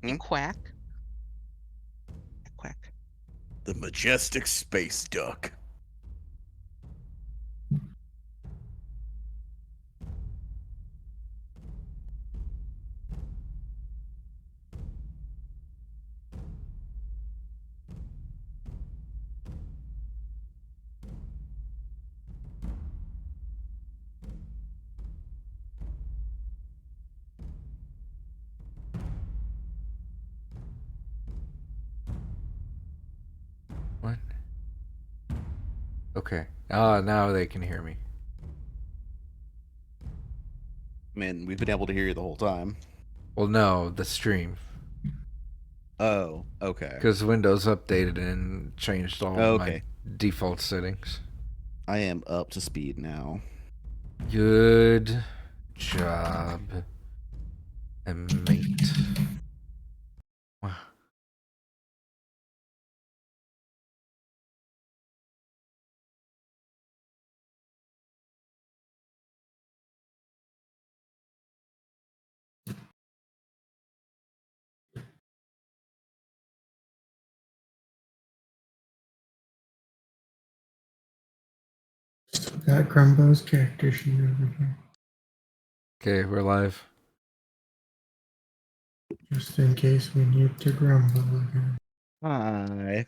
You Hmm? quack. Quack. The majestic space duck. What? Okay. Ah, now they can hear me. I mean, we've been able to hear you the whole time. Well, no, the stream. Oh, okay. Because Windows updated and changed all of my Okay. default settings. I am up to speed now. Good job, mate. Wow. Still got Grumbo's character sheet over here, Okay, we're live. just in case we need to grumble again. Hi.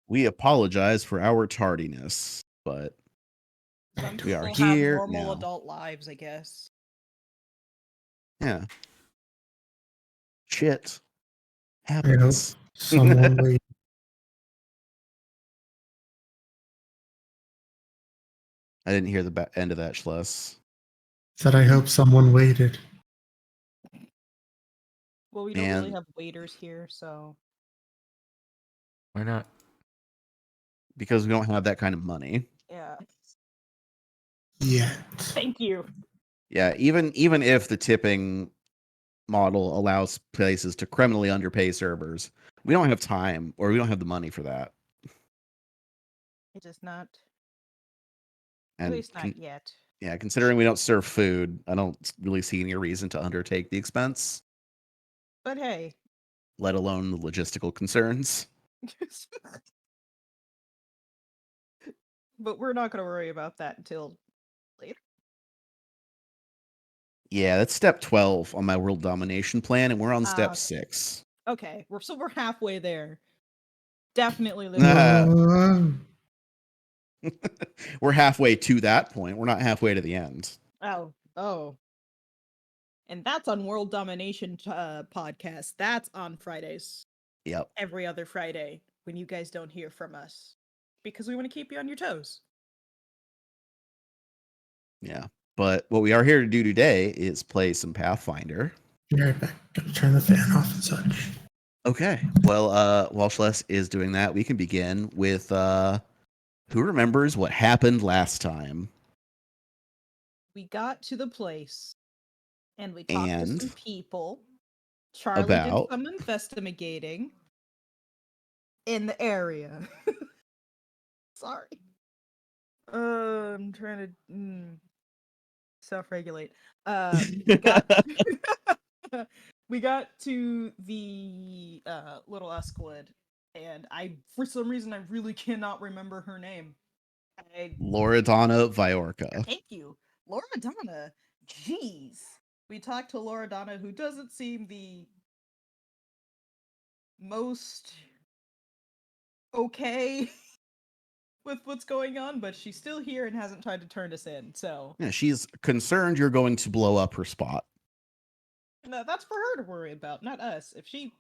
We apologize for our tardiness, but Some we are people have here normal now. adult lives, I guess. Yeah. Shit I hope happens. someone wait. I didn't hear the end of that, Schluss. Said I hope someone waited. Well, we don't really And have waiters here, so Why not? because we don't have that kind of money. yeah. Yet. Thank you. Yeah, even if the tipping model allows places to criminally underpay servers, we don't have time or we don't have the money for that. It is not. At And least not yet. yeah, considering we don't serve food, I don't really see any reason to undertake the expense, But hey. let alone the logistical concerns. But we're not going to worry about that until later. Yeah, that's step 12 on my world domination plan, and we're on step Okay. 6. Okay, we're halfway there. Definitely We're halfway to that point. We're not halfway to the end. Oh. And that's on World Domination podcast. That's on Fridays. Yep. Every other Friday when you guys don't hear from us. Because we want to keep you on your toes. Yeah. But what we are here to do today is play some Pathfinder. Be right back. Gotta turn the fan off and such. Okay. Well, while Schles is doing that, we can begin with who remembers what happened last time? We got to the place and we talked to some people. Charlie did some investigating in the area. Sorry. I'm trying to self-regulate. We got to the little Escalade, and for some reason, I really cannot remember her name. Loredana Viorca. Thank you. Loredana. Jeez. We talked to Loredana, who doesn't seem the most okay with what's going on, but she's still here and hasn't tried to turn us in, so. Yeah, she's concerned you're going to blow up her spot. No, that's for her to worry about, not us. If she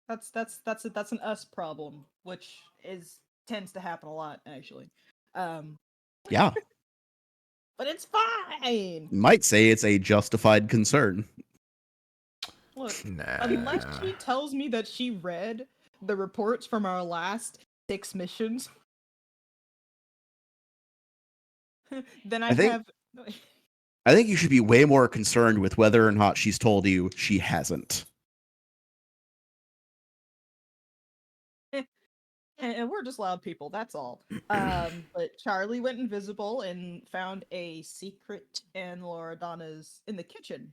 that's an us problem, which tends to happen a lot, actually. Yeah. But it's fine. You might say it's a justified concern. Look, Nah. unless she tells me that she read the reports from our last 6 missions, then I think you should be way more concerned with whether or not she's told you she hasn't. And we're just loud people, that's all. But Charlie went invisible and found a secret in Loredana's in the kitchen.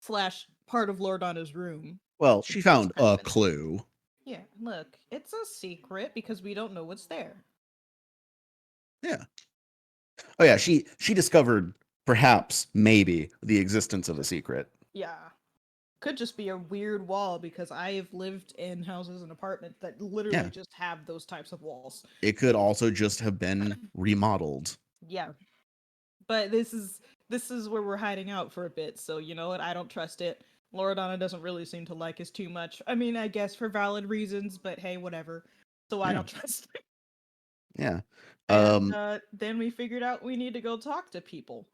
slash part of Lordana's room. Well, she It's found kind a of an- clue. Yeah, look, it's a secret because we don't know what's there. Yeah. Oh yeah, she discovered perhaps maybe the existence of a secret. Yeah. Could just be a weird wall because I've lived in houses and apartments that literally Yeah. just have those types of walls. It could also just have been remodeled. Yeah. But this is where we're hiding out for a bit, so you know what? I don't trust it. Loredana doesn't really seem to like us too much. I mean, I guess for valid reasons, but hey, whatever. So I Yeah. don't trust it. Yeah. And then we figured out we need to go talk to people.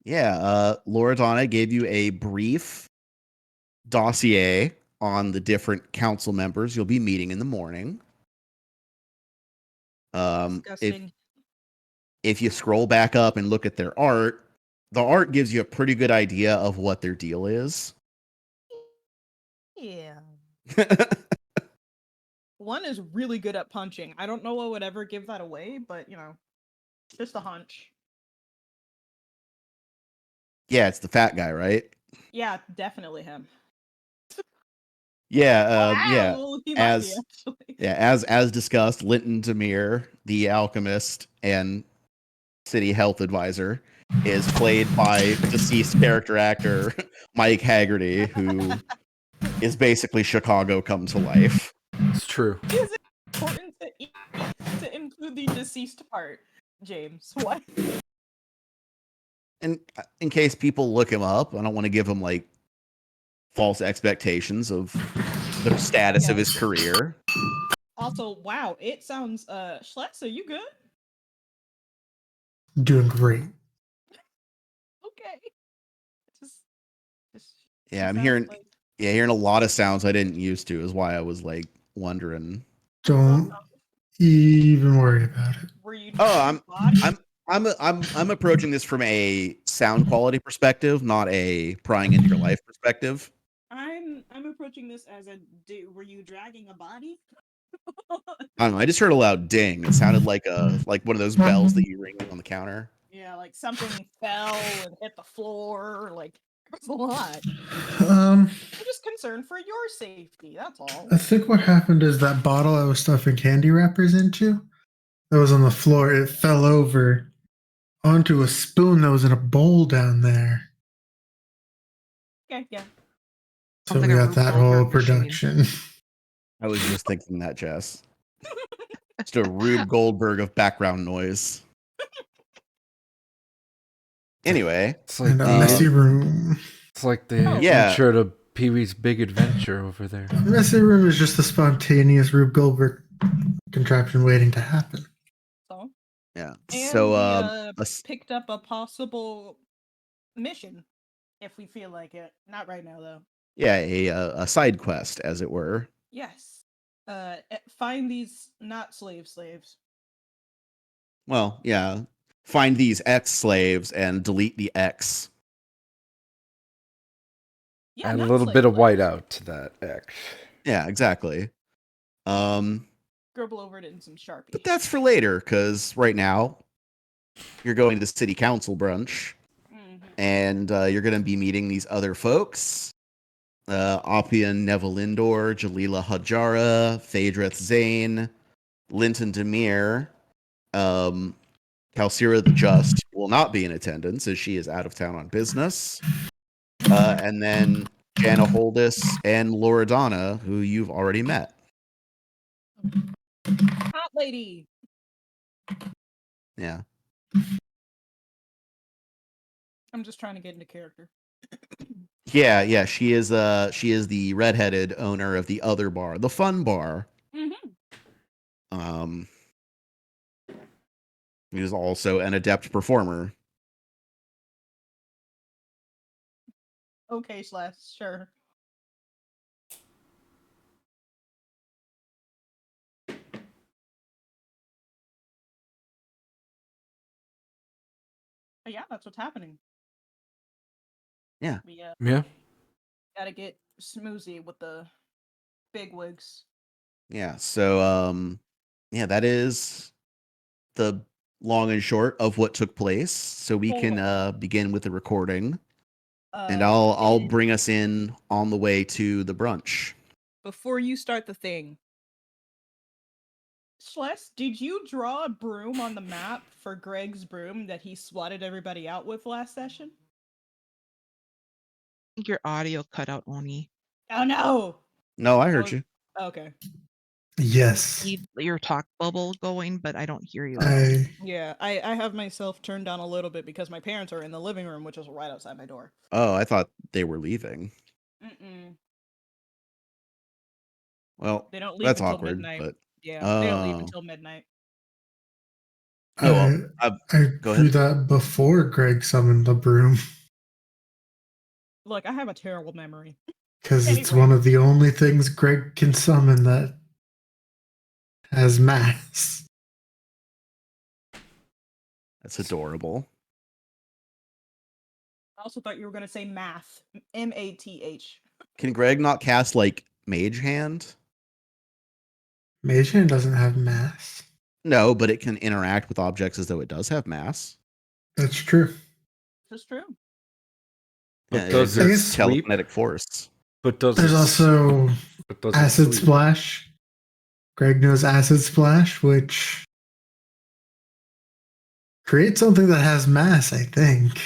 Yeah, Loredana gave you a brief dossier on the different council members you'll be meeting in the morning. Disgusting. If you scroll back up and look at their art, the art gives you a pretty good idea of what their deal is. Yeah. One is really good at punching. I don't know what would ever give that away, but you know, just a hunch. Yeah, it's the fat guy, right? Yeah, definitely him. Yeah, yeah. Wow, he might be As actually. yeah, as discussed, Linton Demir, the alchemist and city health advisor, is played by deceased character actor Mike Haggerty, who is basically Chicago come to life. It's true. Is it important to include the deceased part, James? What? And in case people look him up, I don't want to give him like false expectations of the status of his career. Also, wow, it sounds Schletz, are you good? Doing great. Okay. Just Yeah, I'm sounds hearing like- hearing a lot of sounds I didn't used to is why I was like wondering. Don't even worry about it. Were you Oh, body? I'm approaching this from a sound quality perspective, not a prying into your life perspective. I'm approaching this as a were you dragging a body? I don't know. I just heard a loud ding. It sounded like one of those bells that you ring on the counter. Yeah, like something fell and hit the floor. Like it was a lot. Um, I'm just concerned for your safety. That's all. I think what happened is that bottle I was stuffing candy wrappers into, that was on the floor, it fell over onto a spoon that was in a bowl down there. Okay, yeah. So Sounds we like a got that Rube whole Goldberg machine. production. I was just thinking that, Jess. Just a Rube Goldberg of background noise. Anyway, It's like And a the messy room. it's like the Yeah. intro to Pee Wee's Big Adventure over there. Messy room is just a spontaneous Rube Goldberg contraption waiting to happen. So yeah. and So we picked up a possible mission if we feel like it. Not right now though. yeah, a side quest, as it were. Yes. Find these not slaves. Well, yeah. Find these ex-slaves and delete the X. Yeah, Add a not little slave bit of slaves. whiteout to that X. Yeah, exactly. Scribble over it in some Sharpie. But that's for later, because right now you're going to the city council brunch, and you're going to be meeting these other folks. Appian Nevelindor, Jalila Hajara, Phaedrith Zane, Linton Demir, Kalsira the Just will not be in attendance as she is out of town on business. And then Jana Holdis and Loredana, who you've already met. Hot lady. Yeah. I'm just trying to get into character. Yeah, she is the redheaded owner of the other bar, the fun bar. Mm-hmm. He is also an adept performer. Okay, sure. But yeah, that's what's happening. Yeah. We Yeah. gotta get smoozy with the big wigs. Yeah, so yeah, that is the long and short of what took place. So we can begin with the recording. And I'll bring us in on the way to the brunch. Before you start the thing, Celeste, did you draw a broom on the map for Greg's broom that he swatted everybody out with last session? I think your audio cut out, Oni. Oh no! No, I That heard was- you. Okay. Yes. Need your talk bubble going, but I don't hear you. Yeah, I have myself turned down a little bit because my parents are in the living room, which is right outside my door. Oh, I thought they were leaving. Mm-mm. Well, They don't leave that's until awkward, midnight. but Yeah, they don't leave Oh. until midnight. Oh, well, I go drew ahead. that before Greg summoned the broom Look, I have a terrible memory. because it's Anyway. one of the only things Greg can summon that has mass. That's adorable. I also thought you were going to say math. M-A-T-H. Can Greg not cast like Mage Hand? Mage Hand doesn't have mass. No, but it can interact with objects as though it does have mass. That's true. That's true. But Yeah, it does it exerts sleep? telekinetic force. But does There's it, also but does it Acid sleep? Splash. Greg knows Acid Splash, which creates something that has mass, I think.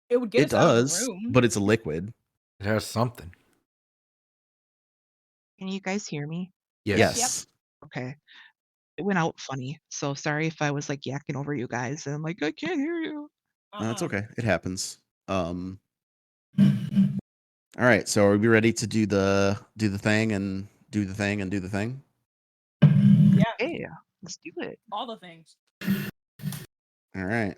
It would get It us out of the does, room. but it's a liquid. It has something. Can you guys hear me? Yes. Okay. It went out funny, so sorry if I was like yakking over you guys and I'm like, I can't hear you. That's Uh-uh. okay. It happens. All right. So are we ready to do the thing and do the thing and do the thing? Yeah, Hey, let's do it. all the things. All right.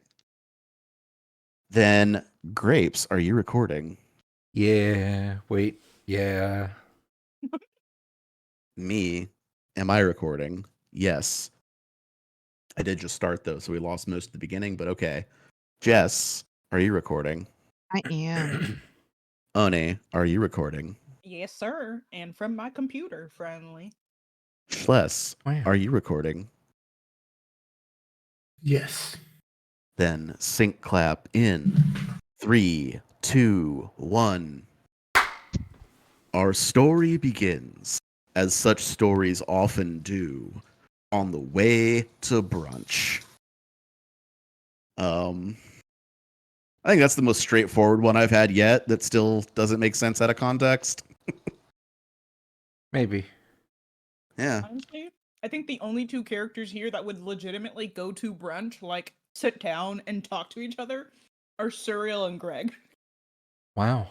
Then Grapes, are you recording? Yeah. Wait. Yeah. Me, am I recording? Yes. I did just start though, so we lost most of the beginning, but okay. Jess, are you recording? I am. One, are you recording? Yes, sir. And from my computer, friendly. Schless, Wow. are you recording? Yes. Then sync clap in 3, 2, 1. Our story begins, as such stories often do, on the way to brunch. I think that's the most straightforward one I've had yet that still doesn't make sense out of context. Maybe. Yeah. Honestly, I think the only two characters here that would legitimately go to brunch, like sit down and talk to each other, are Suriel and Greg. Wow.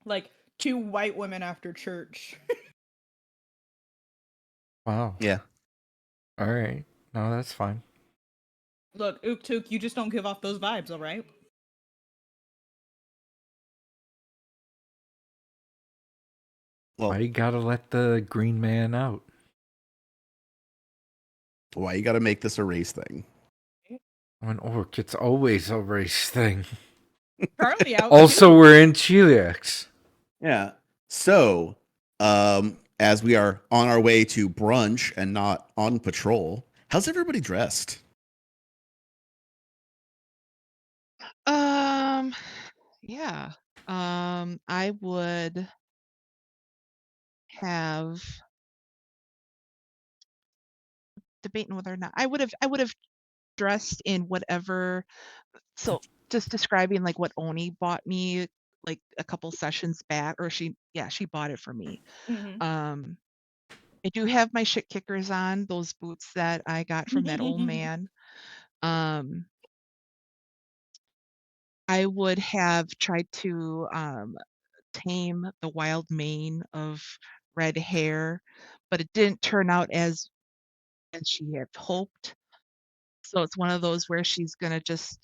Like two white women after church. Wow. Yeah. All right. No, that's fine. Look, Ook Took, you just don't give off those vibes, alright? Well, Why you gotta let the green man out? why you got to make this a race thing? I'm an orc. It's always a race thing. Charlie out. Also, too. we're in Cheliax. Yeah. So, as we are on our way to brunch and not on patrol, how's everybody dressed? Yeah. I would have debating whether or not I would have dressed in whatever. So just describing like what Oni bought me like a couple sessions back, or she bought it for me. Mhm. I do have my shit kickers on, those boots that I got from that old man. I would have tried to tame the wild mane of red hair, but it didn't turn out as she had hoped. So it's one of those where she's gonna just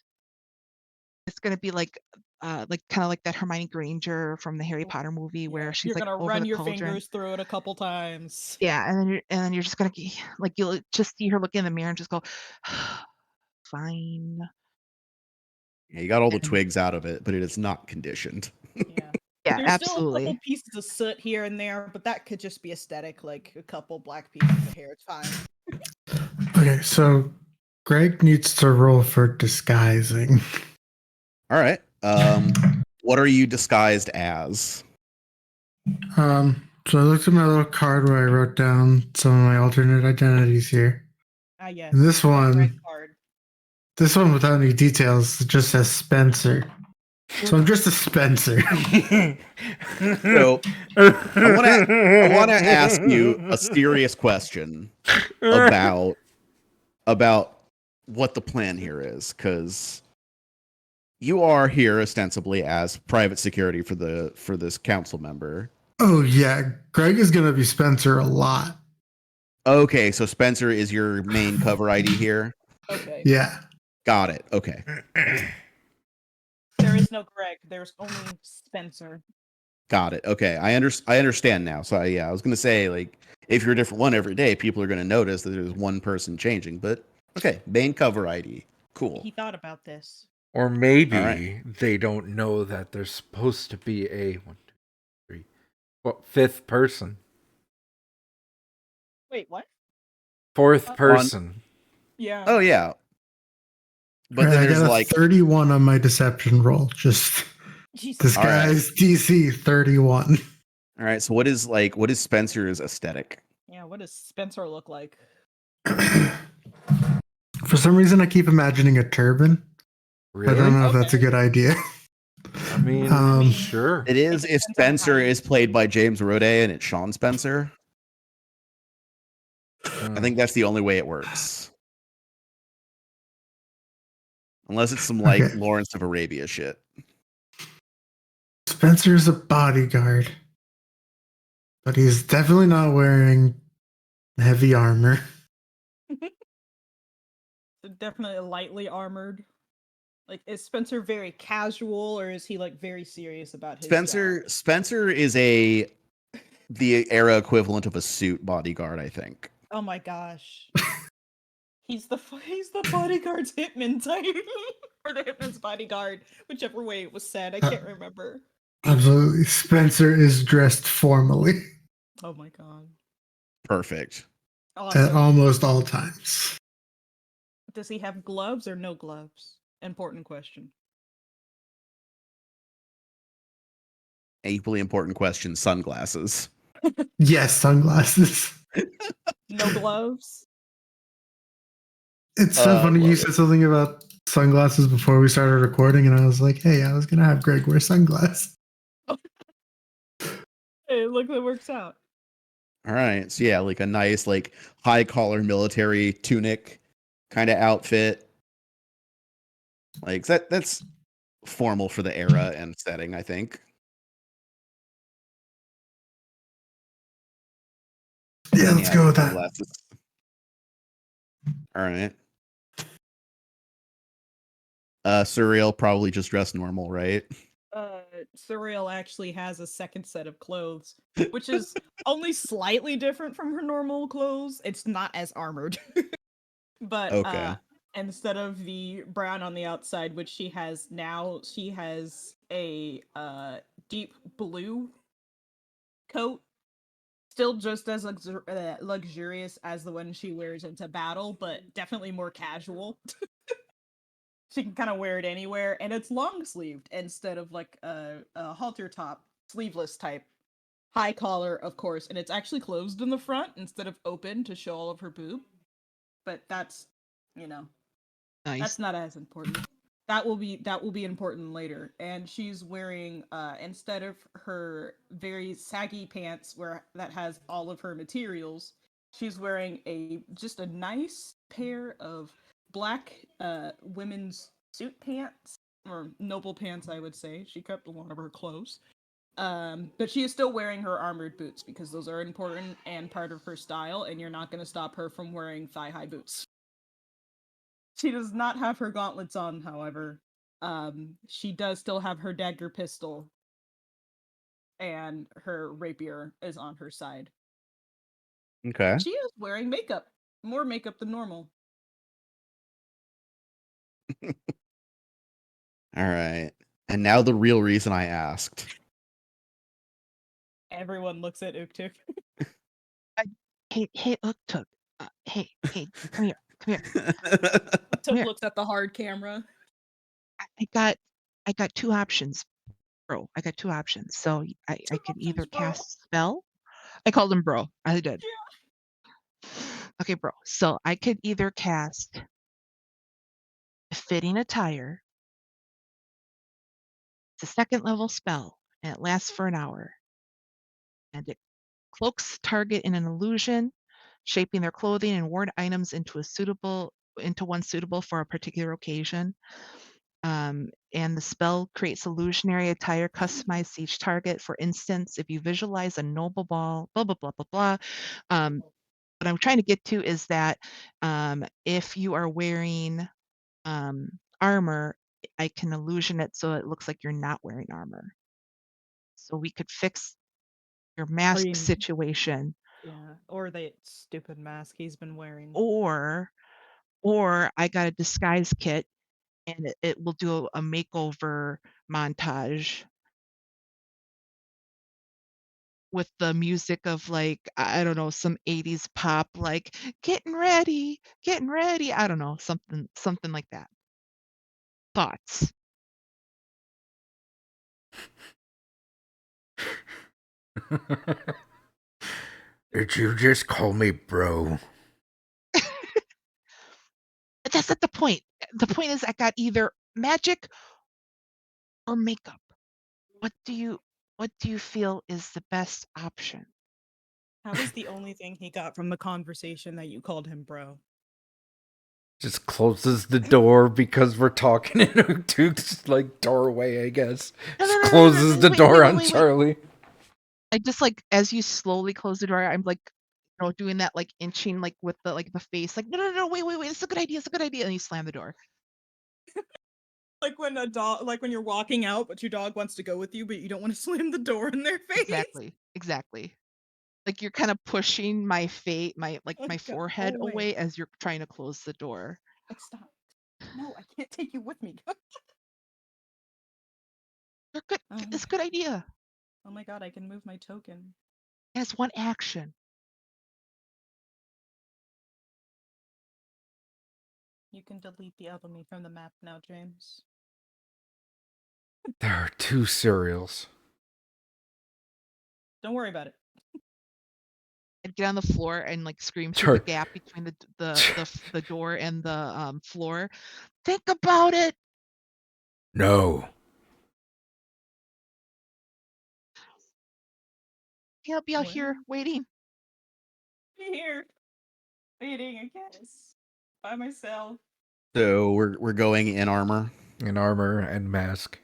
it's gonna be like kind of like that Hermione Granger from the Harry Potter movie where Yeah, she's you're like gonna over run the your cauldron. fingers through it a couple times. Yeah, and then you're just gonna like you'll just see her look in the mirror and just go, fine. Yeah, you got all the And- twigs out of it, but it is not conditioned. Yeah. Yeah, There's still a absolutely. couple pieces of soot here and there, but that could just be aesthetic, like a couple black pieces of hair. It's fine. Okay, so Greg needs to roll for disguising. All right. What are you disguised as? So I looked at my little card where I wrote down some of my alternate identities here. Ah, yes. And this that red one, card. without any details, it just says Spencer. So I'm just a Spencer. So I want to ask you a serious question about what the plan here is, because you are here ostensibly as private security for this council member. Oh yeah, Greg is gonna be Spencer a lot. Okay, so Spencer is your main cover ID here. Okay. Yeah. Got it. Okay. There is no Greg. There's only Spencer. Got it. Okay. I understand now. So I was gonna say, like, if you're a different one every day, people are gonna notice that there's one person changing. But okay, main cover ID. Cool. He thought about this. Or maybe All right. they don't know that there's supposed to be a 1, 2, 3, fifth person. Wait, what? Fourth person. Yeah. Oh yeah. But Right, then I there's got a like 31 on my deception roll. Just Jesus. this All right. guy's DC 31. all right. So what is Spencer's aesthetic? Yeah, what does Spencer look like? For some reason, I keep imagining a turban. Really? I don't know if that's a Okay. good idea. I mean, Um, sure. It is It if depends on Spencer how you- is played by James Roday and it's Sean Spencer. I think that's the only way it works. Unless it's some like Okay. Lawrence of Arabia shit. Spencer's a bodyguard, but he's definitely not wearing heavy armor. Definitely lightly armored. Like, is Spencer very casual, or is he like very serious about his job? Spencer is the era equivalent of a suit bodyguard, I think. Oh my gosh. He's the bodyguard's hitman type, or the hitman's bodyguard, whichever way it was said. I can't remember. Absolutely. Spencer is dressed formally Oh my god. Perfect. at Awesome. almost all times. Does he have gloves or no gloves? Important question. Equally important question, sunglasses. Yes, sunglasses. No gloves? It's so funny you love said it. something about sunglasses before we started recording, and I was like, hey, I was going to have Greg wear sunglasses. Hey, look, that works out. All right. So yeah, like a nice, like high collar military tunic kind of outfit. Like that's formal for the era and setting, I think. And Yeah, then, let's go with that. sunglasses. All right. Surreal probably just dressed normal, right? Surreal actually has a second set of clothes, which is only slightly different from her normal clothes. It's not as armored. But Okay. instead of the brown on the outside, which she has now, she has a deep blue coat. Still just as luxurious as the one she wears into battle, but definitely more casual. She can kind of wear it anywhere, and it's long sleeved instead of like a halter top, sleeveless type. High collar, of course, and it's actually closed in the front instead of open to show all of her boob. But that's, that's Nice. not as important. That will be important later. And she's wearing instead of her very saggy pants that has all of her materials, she's wearing just a nice pair of black women's suit pants, or noble pants, I would say. She kept a lot of her clothes. But she is still wearing her armored boots because those are important and part of her style, and you're not going to stop her from wearing thigh-high boots. She does not have her gauntlets on, however. She does still have her dagger pistol, and her rapier is on her side. Okay. She is wearing makeup. More makeup than normal. All right. And now the real reason I asked. Everyone looks at Uktuk. Hey, Uktuk. Hey, come here. Uktuk Here. looks at the hard camera. I got two options. bro. I got two options. So I Two could options, either bro. cast spell. I called him bro. I did. Okay, bro. So I could either cast fitting attire. It's a 2nd level spell, and it lasts for an hour. And it cloaks target in an illusion, shaping their clothing and worn items into one suitable for a particular occasion. And the spell creates illusionary attire customized to each target. For instance, if you visualize a noble ball, blah blah blah blah blah. What I'm trying to get to is that if you are wearing armor, I can illusion it so it looks like you're not wearing armor. So we could fix your mask mean- situation, Yeah, or that stupid mask he's been wearing. or I got a disguise kit and it will do a makeover montage with the music of like, I don't know, some 80s pop, like getting ready. I don't know, something like that. Thoughts? Did you just call me bro? But that's not the point. The point is I got either magic or makeup. What do you feel is the best option? That was the only thing he got from the conversation that you called him bro. Just closes the door because we're talking in Duke's like doorway, I guess. No, Just no, no, no, no, closes no, the wait, door wait, on wait, wait. Charlie. I just like as you slowly close the door, I'm like, doing that like inching like with the face, like no, wait, it's a good idea, and you slam the door. Like when a dog, like when you're walking out, but your dog wants to go with you, but you don't want to slam the door in their face. Exactly. Like you're kind of pushing my my Oh, God, forehead go away. away as you're trying to close the door. Like, stop. No, I can't take you with me. You're good. It's a good idea. Oh my God, I can move my token. It has one action. You can delete the other me from the map now, James. There are 2 cereals. Don't worry about it. I'd get on the floor and like scream through the gap between the door and the floor. Think about it. No. I'll be out What? here waiting. Here, waiting, I guess, by myself. So we're going in armor. In armor and mask.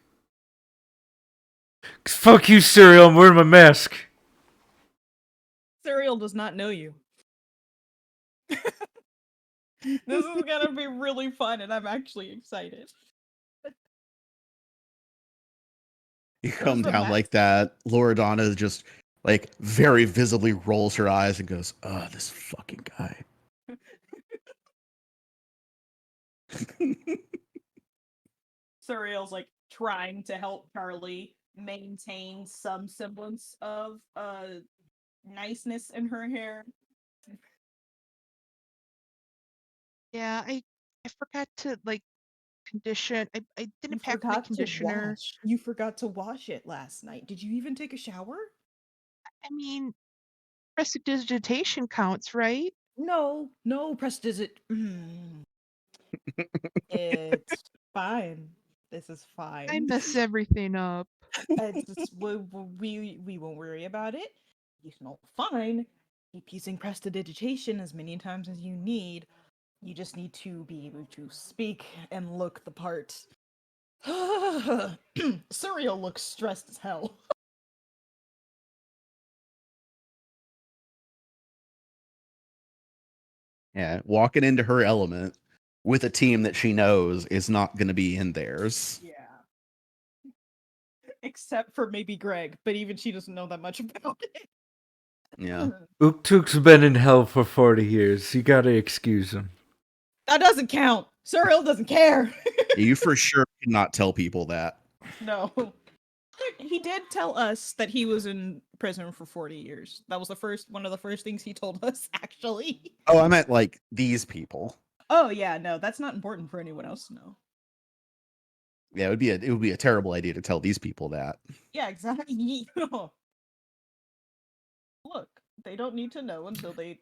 Fuck you, cereal, I'm wearing my mask. Serial does not know you. This is gonna be really fun, and I'm actually excited. You come the down mask? like that. Loredana just like very visibly rolls her eyes and goes, "Oh, this fucking guy." Serial's like trying to help Charlie maintain some semblance of niceness in her hair. Yeah, I forgot to like condition. I You didn't pack my forgot to conditioner. wash. You forgot to wash it last night. Did you even take a shower? I mean, prestidigitation counts, right? No, prestidigit. It's fine. This is I fine. mess everything up. It's just, we won't worry about it. You smell fine. Keep using prestidigitation as many times as you need. You just need to be able to speak and look the part. Serial looks stressed as hell. Yeah, walking into her element with a team that she knows is not going to be in theirs. Yeah. Except for maybe Greg, but even she doesn't know that much about it. Yeah. Uktuk's been in hell for 40 years. You gotta excuse him. That doesn't count. Serial doesn't care. You for sure cannot tell people that. No. He did tell us that he was in prison for 40 years. That was one of the first things he told us, actually. Oh, I meant like these people. Oh yeah, no, that's not important for anyone else to know. Yeah, it would be a terrible idea to tell these people that. Yeah, exactly. Look, they don't need to know until What,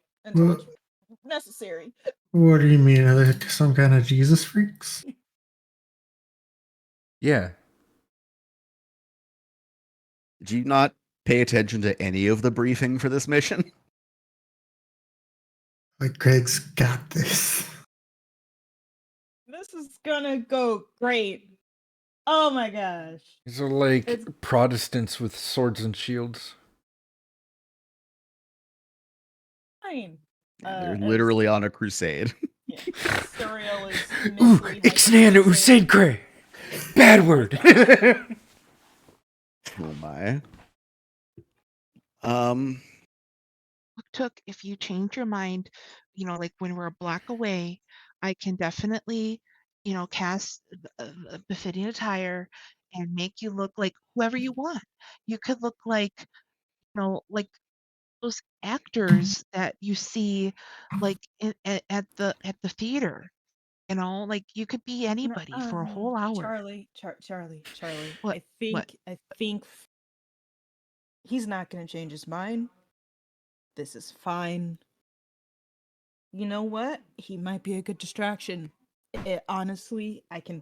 it's necessary. what do you mean? Are they some kind of Jesus freaks? Yeah. Did you not pay attention to any of the briefing for this mission? Like Greg's got this. This is gonna go great. Oh my gosh. These are like It's Protestants with swords and shields. fine. Yeah, they're As literally on a crusade. yeah, Suriel is Ooh, mentally Ixnan Usaidkre! Bad word! Oh my. Took if you change your mind, like when we're a block away, I can definitely, cast befitting attire and make you look like whoever you want. You could look like those actors that you see like at the theater, like you could be anybody for a whole hour. Charlie. What? What? I think he's not gonna change his mind. This is fine. You know what? He might be a good distraction. Honestly, I can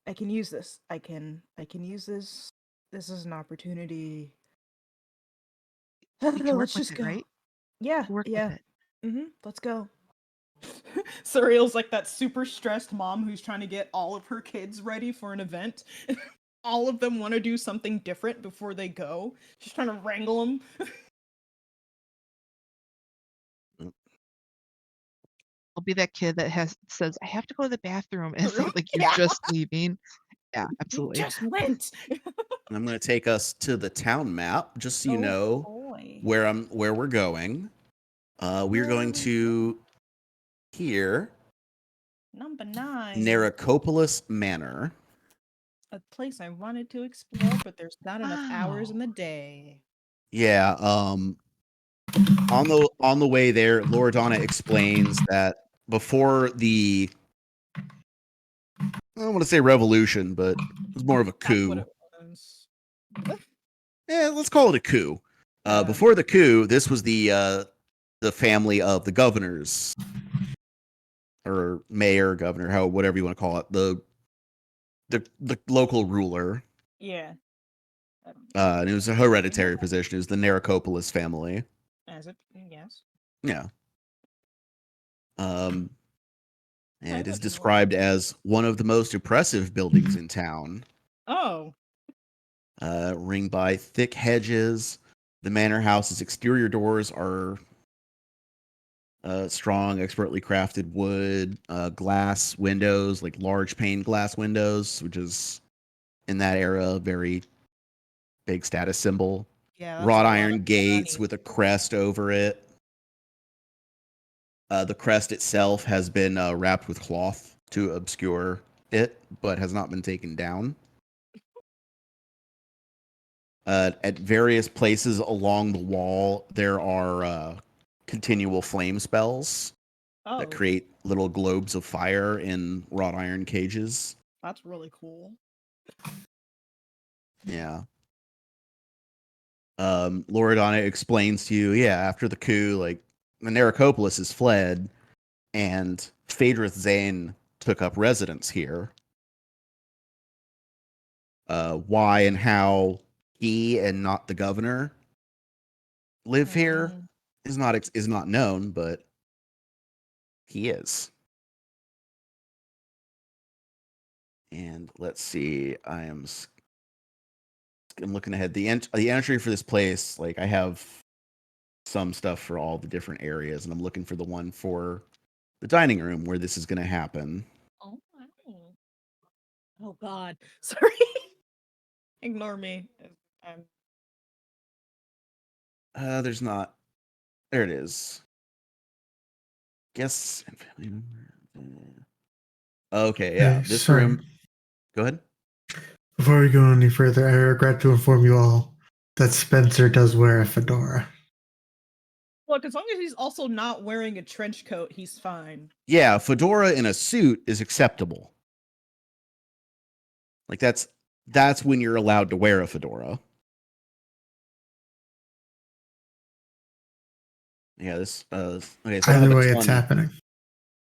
use this. I can use this. This is an opportunity. We can work Let's with just it, go. right? Yeah, Work with yeah. it. Let's go. Surreal's like that super stressed mom who's trying to get all of her kids ready for an event. All of them want to do something different before they go. She's trying to wrangle them. I'll be that kid that says, "I have to go to the bathroom," as like you're Yeah, just leaving. Yeah, you absolutely. just went. I'm going to take us to the town map, just so you Oh know boy. where we're going. We're going to here, Number 9. Naracopolis Manor. A place I wanted to explore, but there's not enough hours in Wow. the day. Yeah, on the way there, Loredana explains that before the I don't want to say revolution, but it was more of a That's what coup. it was. Yeah, let's call it a coup. Yeah. Before the coup, this was the family of the governors or mayor, governor, how whatever you want to call it, the local ruler. Yeah. And it was a hereditary position. It was the Naracopolis family. As it, yes. Yeah. And it is That is described as one of the most impressive buildings in town. Oh. Ringed by thick hedges. The manor house's exterior doors are strong, expertly crafted wood, glass windows, like large pane glass windows, which is in that era a very big status symbol. Yeah, that's a Wrought lot of iron gates money. with a crest over it. The crest itself has been wrapped with cloth to obscure it, but has not been taken down. At various places along the wall, there are continual flame spells that Oh, create little globes of fire in wrought iron cages. that's really cool. Yeah. Loredana explains to you, yeah, after the coup, like, the Naracopolis has fled, and Phaedrith Zane took up residence here. Why and how he and not the governor live here Mm, is not known, but he is. And let's see, I'm looking ahead. The entry for this place, like I have some stuff for all the different areas, and I'm looking for the one for the dining room where this is going to happen. oh, wow. Oh God. Sorry. Ignore me. I'm There's not. There it is. Guess. Okay, yeah. Hey, This sorry. room. Go ahead. Before we go any further, I regret to inform you all that Spencer does wear a fedora. look, as long as he's also not wearing a trench coat, he's fine. Yeah, fedora in a suit is acceptable. Like that's when you're allowed to wear a fedora. Yeah, this okay, so I don't have Either a way, it's happening.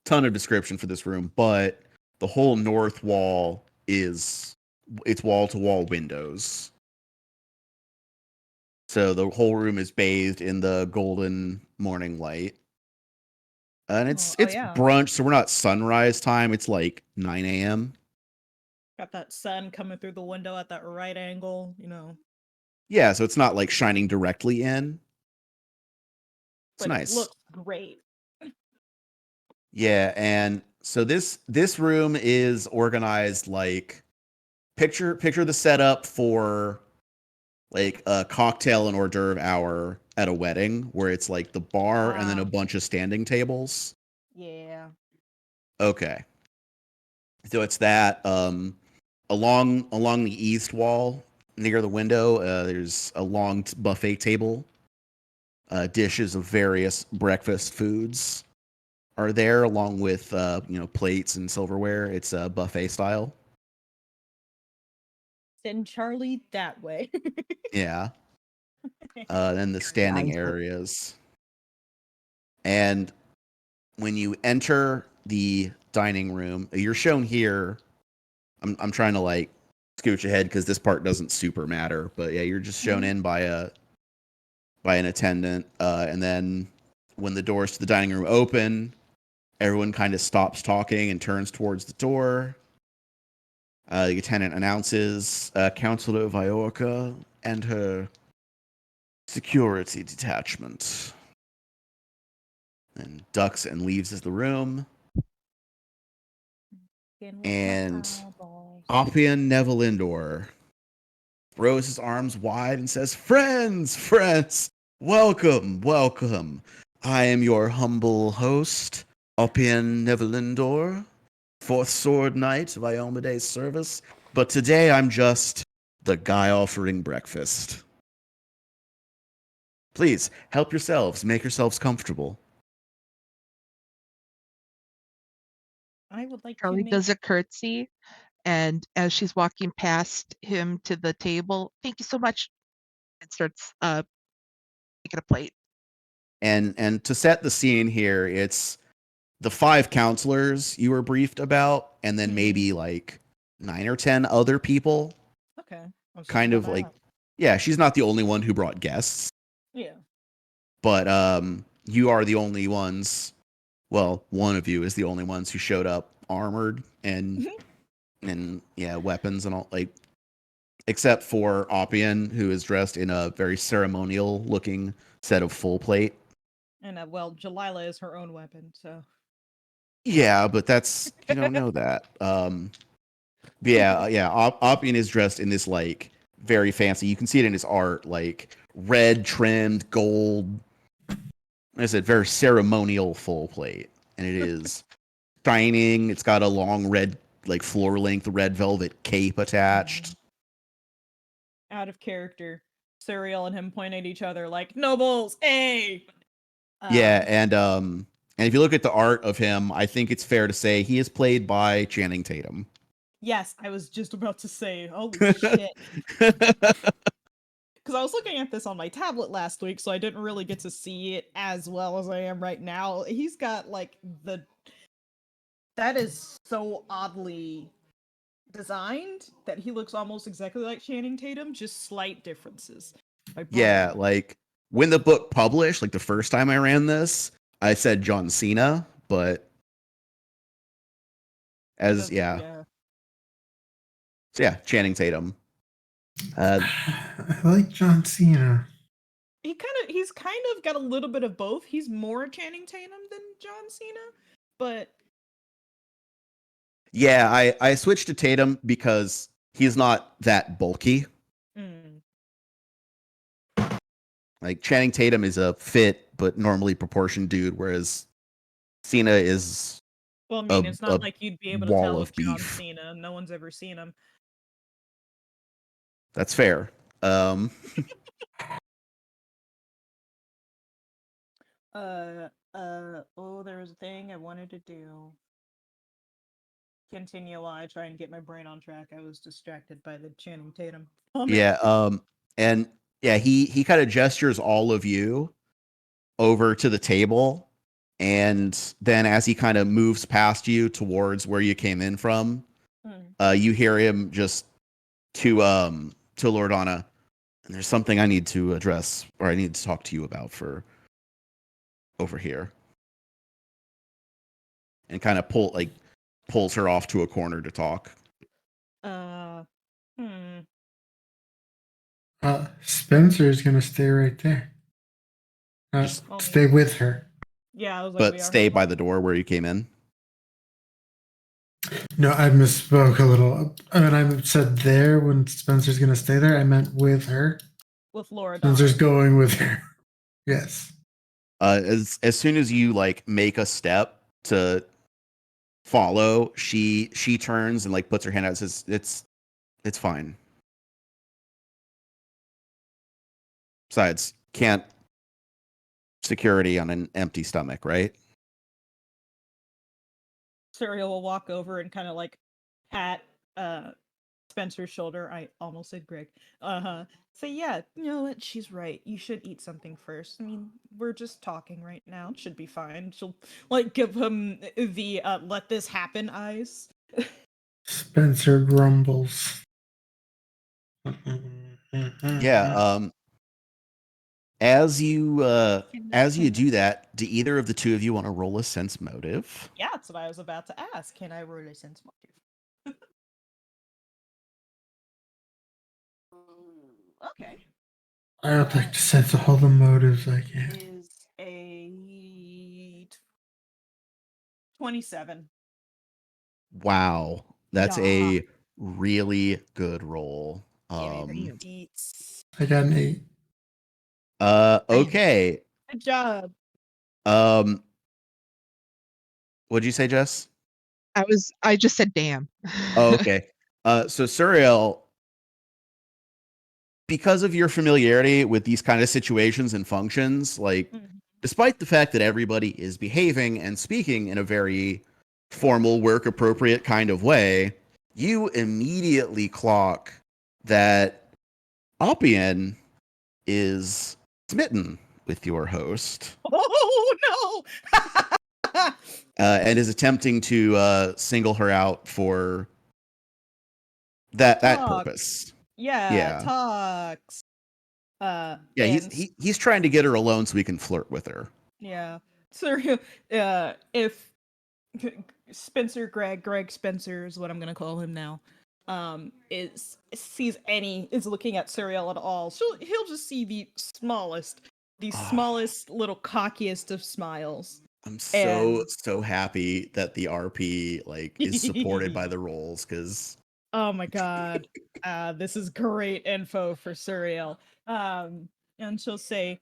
ton of description for this room, but the whole north wall is it's wall to wall windows. So the whole room is bathed in the golden morning light. And it's yeah. brunch, so we're not sunrise time. It's like 9 a.m. Got that sun coming through the window at that right angle, Yeah, so it's not like shining directly in. It's but it nice. looks great. Yeah, and so this room is organized like picture the setup for like a cocktail and hors d'oeuvre hour at a wedding where it's like the bar and then a bunch of standing tables. Yeah. Okay. So it's that along the east wall near the window there's a long buffet table. Dishes of various breakfast foods are there along with plates and silverware. It's buffet style. Send Charlie that way. Yeah. Then the standing areas. And when you enter the dining room, you're shown here. I'm trying to like scooch ahead because this part doesn't super matter. But yeah, you're just shown in by an attendant. And then when the doors to the dining room open, everyone kind of stops talking and turns towards the door. The attendant announces Councilor Viorca and her security detachment. And ducks and leaves the room. And Oppian Nevelindor throws his arms wide and says, friends, welcome, welcome. I am your humble host, Oppian Nevelindor, fourth sword knight of Iomede's service. But today I'm just the guy offering breakfast. Please, help yourselves, make yourselves comfortable. I would like Charlie to does a curtsy, and as she's walking past him to the table, "Thank you so much," and starts, taking a plate. And to set the scene here, it's the 5 counselors you were briefed about, and then maybe like 9 or 10 other people. Okay. Kind of like, yeah, she's not the only one who brought guests, Yeah. but you are the only ones. Well, one of you is the only ones who showed up armored and yeah, weapons and all, like, except for Oppian, who is dressed in a very ceremonial looking set of full plate. And Jalila is her own weapon, so. Yeah, but that's, you don't know that. But yeah, Oppian is dressed in this like very fancy. You can see it in his art, like red trimmed gold. Like I said, very ceremonial full plate, and it is shining. It's got a long red, like floor length red velvet cape attached. Out of character. Suriel and him point at each other like, nobles, hey! Yeah, and if you look at the art of him, I think it's fair to say he is played by Channing Tatum. Yes, I was just about to say, holy shit. Because I was looking at this on my tablet last week, so I didn't really get to see it as well as I am right now. He's got, like, that is so oddly designed that he looks almost exactly like Channing Tatum, just slight differences. Yeah, like when the book published, like the first time I ran this, I said John Cena, but as Yeah. So yeah, Channing Tatum. I like John Cena. He's kind of got a little bit of both. He's more Channing Tatum than John Cena, but yeah, I switched to Tatum because he's not that bulky. Like Channing Tatum is a fit but normally proportioned dude, whereas Cena is well, I mean, it's not like you'd be able to wall tell of it's John beef. Cena. No one's ever seen him. That's fair. Oh, there was a thing I wanted to do. continue while I try and get my brain on track. I was distracted by the Channing Tatum comment. Yeah, and yeah, he kind of gestures all of you over to the table, and then as he kind of moves past you towards where you came in from, you hear him just to Lord Anna, and there's something I need to address, or I need to talk to you about for over here, and kind of pulls her off to a corner to talk. Hmm. Spencer's gonna stay right there. Just Stay with her. Yeah, I was like, but stay by the door where you came in. No, I misspoke a little. I mean, I said there when Spencer's gonna stay there. I meant with her. with Laura. Spencer's going with her. Yes. As soon as you like make a step to follow, she turns and like puts her hand out and says, it's fine. Besides, can't security on an empty stomach, right? Serial will walk over and kind of like pat Spencer's shoulder. I almost said Greg. Say, yeah, you know what? She's right. You should eat something first. I mean, we're just talking right now. It should be fine. She'll like give him the let this happen eyes. Spencer grumbles. Yeah. As you do that, do either of the two of you want to roll a sense motive? Yeah, that's what I was about to ask. Can I roll a sense motive? Okay. I would like to sense all the motives I can. Is a 27. Wow, that's Yeah. a really good roll. Eats. I got an 8. Okay. Good job. What'd you say, Jess? I just said damn. Oh, okay. So Suriel, because of your familiarity with these kind of situations and functions, like despite the fact that everybody is behaving and speaking in a very formal, work appropriate kind of way, you immediately clock that Oppian is smitten with your host. Oh no! And is attempting to single her out for that purpose. Yeah, talks. Yeah, and he's trying to get her alone so he can flirt with her. yeah. So if Greg Spencer is what I'm gonna call him now, is looking at Suriel at all, he'll just see the smallest little cockiest of smiles. I'm so happy that the RP like is supported by the rolls, because oh my god, this is great info for Suriel. And she'll say,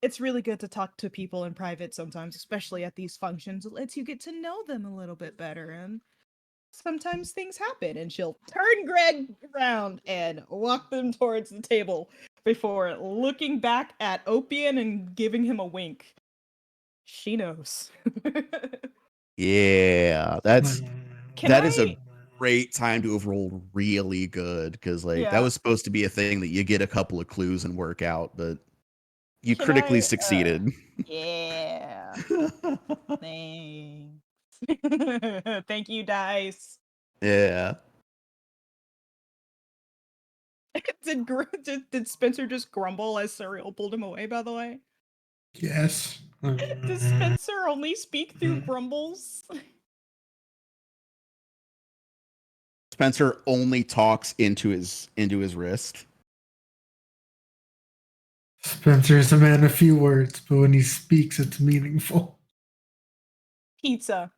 it's really good to talk to people in private sometimes, especially at these functions. It lets you get to know them a little bit better, and sometimes things happen. And she'll turn Greg around and walk them towards the table before looking back at Opian and giving him a wink. She knows. yeah, that is a great time to have rolled really good, because like that was supposed to be a thing that you get a couple of clues and work out, but you critically succeeded. Yeah. Thanks. Thank you, Dice. Yeah. Did Spencer just grumble as Suriel pulled him away, by the way? Yes. Does Spencer only speak through grumbles? Spencer only talks into his wrist. Spencer is a man of few words, but when he speaks, it's meaningful. Pizza.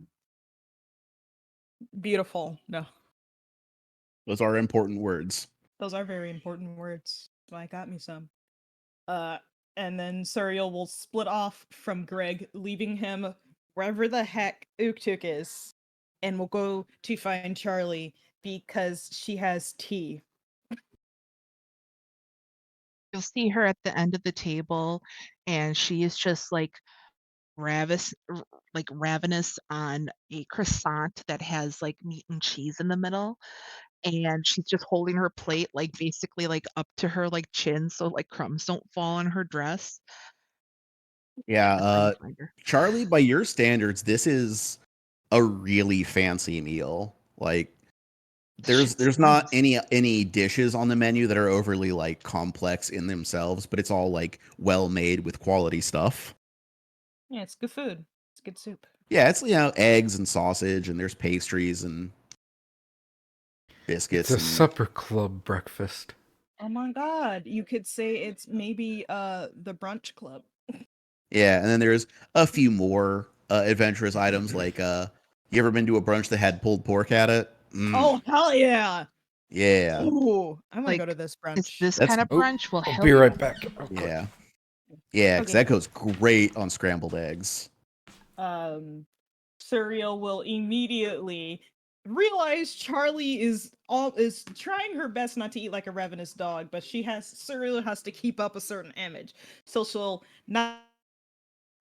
Beautiful. No. Those are important words. Those are very important words. So I got me some. And then Suriel will split off from Greg, leaving him wherever the heck Uktuk is, and will go to find Charlie because she has tea. You'll see her at the end of the table, and she is just like like ravenous on a croissant that has like meat and cheese in the middle, and she's just holding her plate like basically like up to her like chin so like crumbs don't fall on her dress. Yeah, That's where you find her. Charlie, by your standards, this is a really fancy meal. Like Shit there's not seems. any dishes on the menu that are overly like complex in themselves, but it's all like well made with quality stuff. Yeah, it's good food. It's good soup. Yeah, it's eggs and sausage and there's pastries and It's biscuits a and supper club breakfast. Oh my god, you could say it's maybe the brunch club. yeah, and then there's a few more adventurous items like you ever been to a brunch that had pulled pork at it? Oh hell yeah! Yeah. Ooh, I want to go to Like, this it's brunch. this That's kind of Oh, brunch will I'll help be right you. back. Oh, quick. yeah. Yeah, because Okay. that goes great on scrambled eggs. Suriel will immediately realize Charlie is trying her best not to eat like a ravenous dog, but Suriel has to keep up a certain image. So she'll not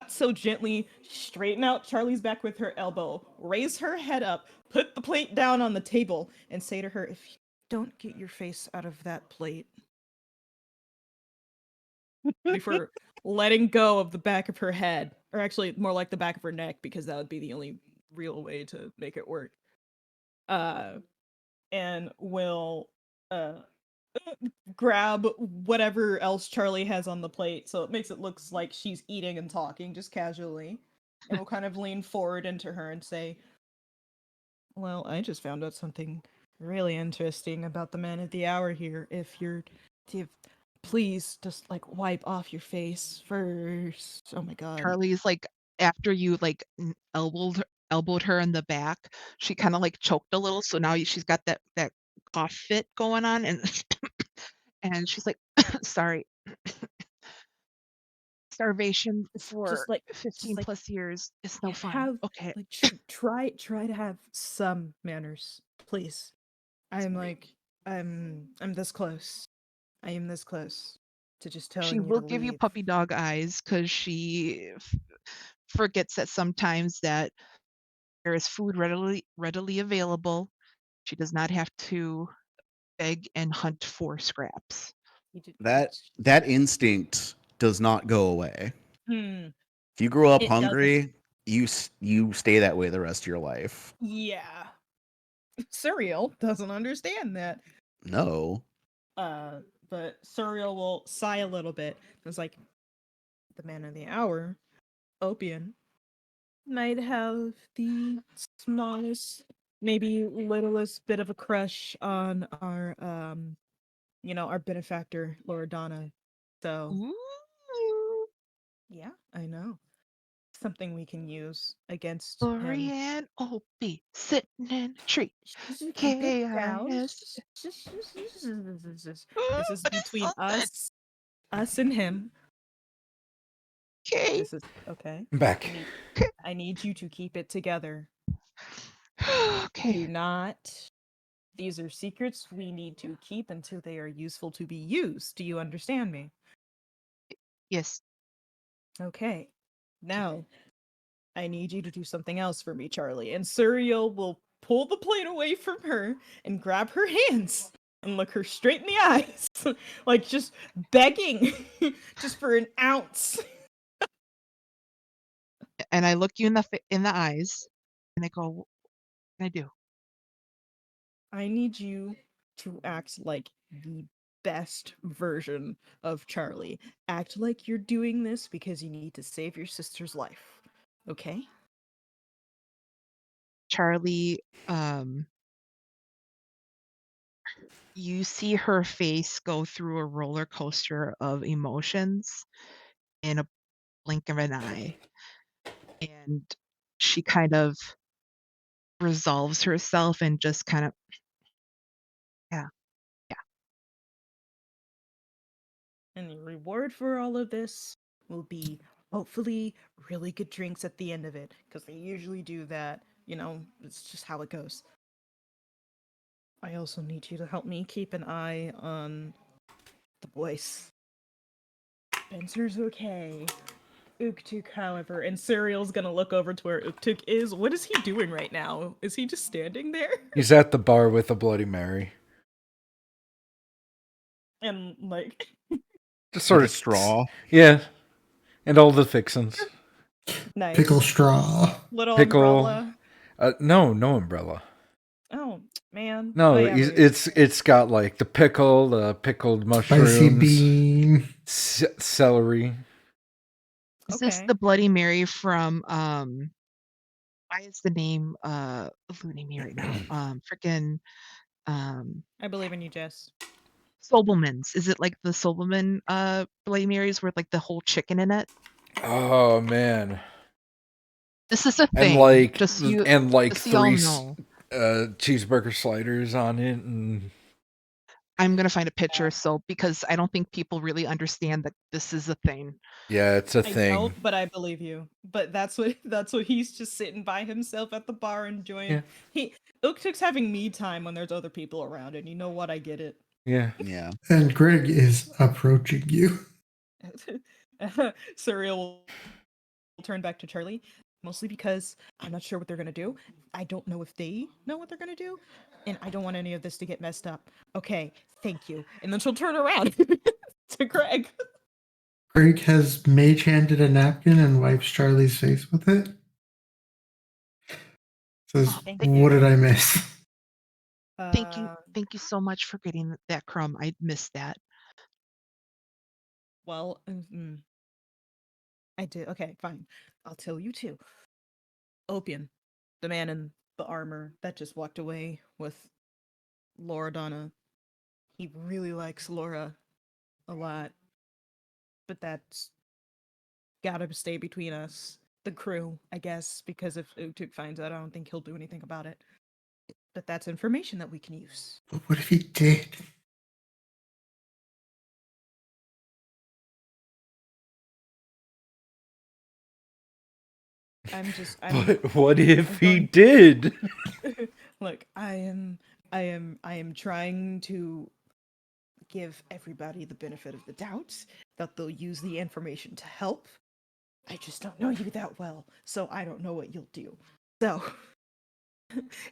so gently straighten out Charlie's back with her elbow, raise her head up, put the plate down on the table, and say to her, "If you don't get your face out of that plate," before letting go of the back of her head, or actually more like the back of her neck, because that would be the only real way to make it work. Uh, and will uh grab whatever else Charlie has on the plate, so it makes it looks like she's eating and talking just casually, and will kind of lean forward into her and say, "Well, I just found out something really interesting about the man of the hour here. If please just like wipe off your face first. Oh my god." Charlie's like, after you like elbowed her in the back, she kind of like choked a little, so now she's got that cough fit going on, and and she's like, sorry, starvation for Just like 15 plus years is no fun. have Okay, like try to have some manners, please. I'm like I'm this close. I am this close to just she telling you will to give you leave. puppy dog eyes because she forgets that sometimes that there is food readily available. She does not have to beg and hunt for scraps. You did, That instinct does not go away. hmm, If you grow up it doesn't. hungry, you stay that way the rest of your life. Yeah. Suriel doesn't understand that. No. Uh, but Suriel will sigh a little bit. It's like the man of the hour, Opian, might have the smallest, maybe littlest bit of a crush on our our benefactor, Loredana. So Ooh, yeah, I know. Something we can use against him. Lorianne Opie sitting in a tree. Just keep it down. KIS. This is between Something. us and him. Okay. This is okay. I'm back. I need you to keep it together. Okay. Do not. These are secrets we need to keep until they are useful to be used. Do you understand me? Yes. Okay. Now, I need you to do something else for me, Charlie. And Suriel will pull the plate away from her and grab her hands and look her straight in the eyes, like just begging just for an ounce. And I look you in the eyes, and I go, "What can I do?" I need you to act like the best version of Charlie. Act like you're doing this because you need to save your sister's life. Okay? Charlie, you see her face go through a roller coaster of emotions in a blink of an eye, and she kind of resolves herself and just kind of, yeah, yeah. And the reward for all of this will be hopefully really good drinks at the end of it, because they usually do that. It's just how it goes. I also need you to help me keep an eye on the boys. Spencer's okay. Uktuk, however, and Cyriel's gonna look over to where Uktuk is. What is he doing right now? Is he just standing there? He's at the bar with a Bloody Mary. And like, Just sort With of a straw. Yeah. And all the fixins. nice. Pickle straw. Little Pickle. umbrella. No umbrella. Oh man. No, Oh, yeah, maybe. it's got like the pickle, the pickled Spicy mushrooms, bean. celery. Is this Okay. the Bloody Mary from why is the name eluding me right now? Freaking I believe in you, Jess. Sobelman's. Is it like the Sobelman Bloody Marys with like the whole chicken in it? Oh man. This is a And thing. like just so you all three know. cheeseburger sliders on it, and I'm gonna find a picture because I don't think people really understand that this is a thing. yeah, it's a I thing. don't, but I believe you. But that's what he's just sitting by himself at the bar enjoying. Yeah. Uktuk's having me time when there's other people around, and you know what? I get it. Yeah. Yeah. And Greg is approaching you. Cyriel will turn back to Charlie, mostly because I'm not sure what they're gonna do. I don't know if they know what they're gonna do, and I don't want any of this to get messed up. Okay, thank you. And then she'll turn around to Greg. Greg has mage handed a napkin and wipes Charlie's face with it. Says, Oh, thank you. what did I miss? Thank you so much for getting that crumb. I missed that. Well, I did. Okay, fine. I'll tell you too. Opian, the man in the armor that just walked away with Laura Donna. He really likes Laura a lot. But that's gotta stay between us. The crew, I guess, because if Uktuk finds out, I don't think he'll do anything about it. But that's information that we can use. But what if he did? But what if I'm he going- did? Look, I am trying to give everybody the benefit of the doubt that they'll use the information to help. I just don't know you that well, so I don't know what you'll do. So,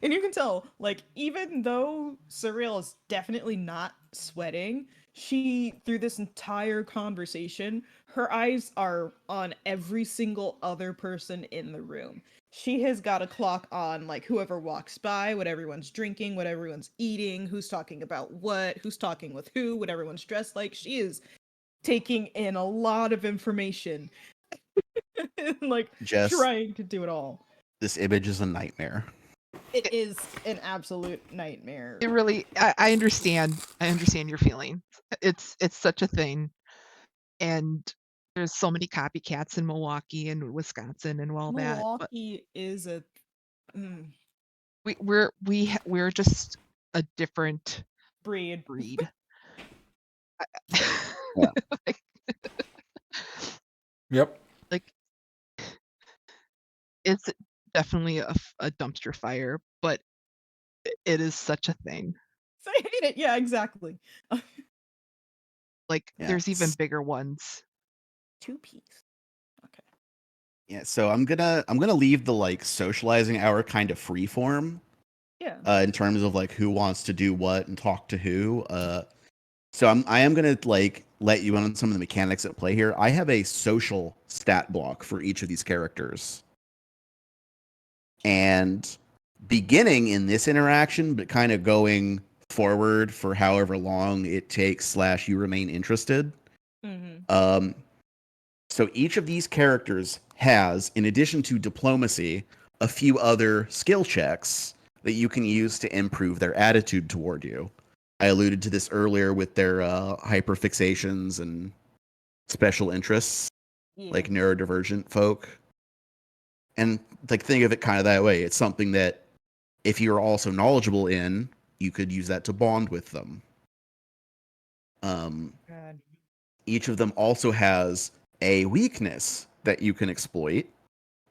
and you can tell, like, even though Cyriel is definitely not sweating, she, through this entire conversation, her eyes are on every single other person in the room. She has got a clock on, like, whoever walks by, what everyone's drinking, what everyone's eating, who's talking about what, who's talking with who, what everyone's dressed like. She is taking in a lot of information. Like, Jess, trying to do it all. this image is a nightmare. It is an absolute nightmare. It really I understand. I understand your feeling. It's such a thing. And there's so many copycats in Milwaukee and Wisconsin and all that. But Milwaukee is a we're just a different breed. Yeah. Like, Yep. like it's definitely a dumpster fire, but it is such a thing. So I hate it. Yeah, exactly. Like Yeah. there's even bigger ones. 2 piece. Okay. Yeah, so I'm gonna leave the like socializing hour kind of free form Yeah. in terms of like who wants to do what and talk to who. So I am gonna like let you in on some of the mechanics at play here. I have a social stat block for each of these characters. And beginning in this interaction, but kind of going forward for however long it takes / you remain interested. Mm-hmm. So each of these characters has, in addition to diplomacy, a few other skill checks that you can use to improve their attitude toward you. I alluded to this earlier with their hyperfixations and special interests, Yeah. like neurodivergent folk. And like think of it kind of that way. It's something that if you're also knowledgeable in, you could use that to bond with them. God. Each of them also has a weakness that you can exploit,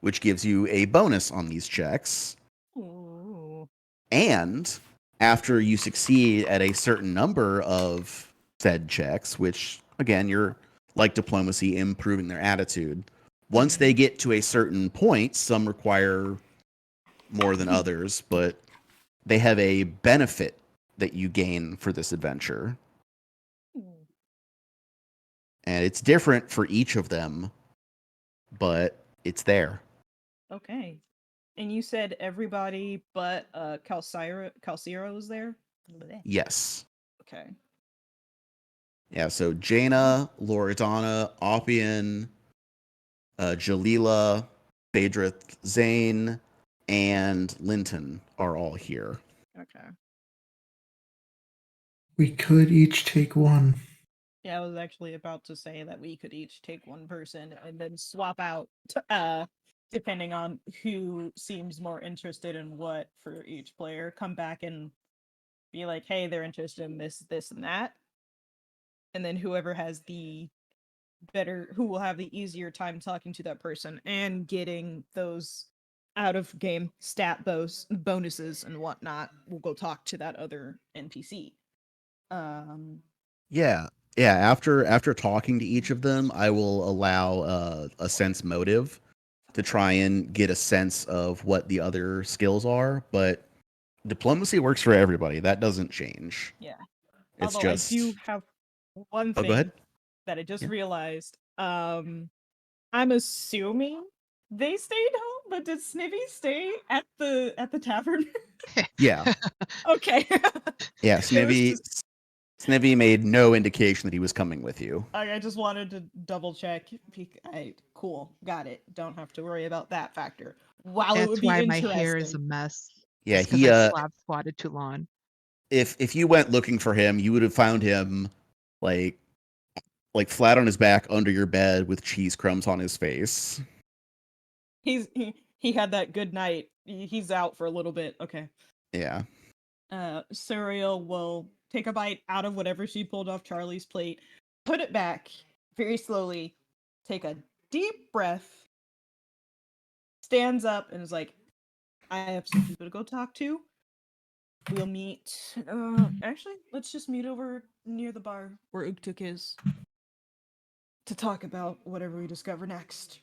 which gives you a bonus on these checks. Ooh. And after you succeed at a certain number of said checks, which again, you're like diplomacy, improving their attitude, Once they get to a certain point, some require more than others, but they have a benefit that you gain for this adventure. And it's different for each of them, but it's there. Okay. And you said everybody but Calciro was there? Bleh. Yes. Okay. Yeah, so Jaina, Loredana, Oppian, Jalila, Badrith, Zane, and Linton are all here. Okay. We could each take one. Yeah, I was actually about to say that we could each take one person and then swap out depending on who seems more interested in what for each player. Come back and be like, hey, they're interested in this, this, and that. And then whoever has the who will have the easier time talking to that person and getting those out of game bonuses and whatnot will go talk to that other NPC. Yeah. Yeah, after talking to each of them, I will allow a sense motive to try and get a sense of what the other skills are, but diplomacy works for everybody. That doesn't change. Yeah. It's Although just I do have one Oh, go thing ahead. that I just Yeah. realized. I'm assuming they stayed home, but did Snivy stay at the tavern? Yeah. Okay. Yeah, It was just Snivy made no indication that he was coming with you. I just wanted to double check. Cool, got it. Don't have to worry about that factor. While it would That's be why my hair is a interesting. mess. Yeah, Just because he I squatted too long. if you went looking for him, you would have found him like flat on his back under your bed with cheese crumbs on his face. He had that good night. He's out for a little bit. Okay. Yeah. Cereal will take a bite out of whatever she pulled off Charlie's plate, put it back very slowly, take a deep breath, stands up, and is like, I have some people to go talk to. We'll meet. Actually, let's just meet over near the bar where Uktuk is to talk about whatever we discover next.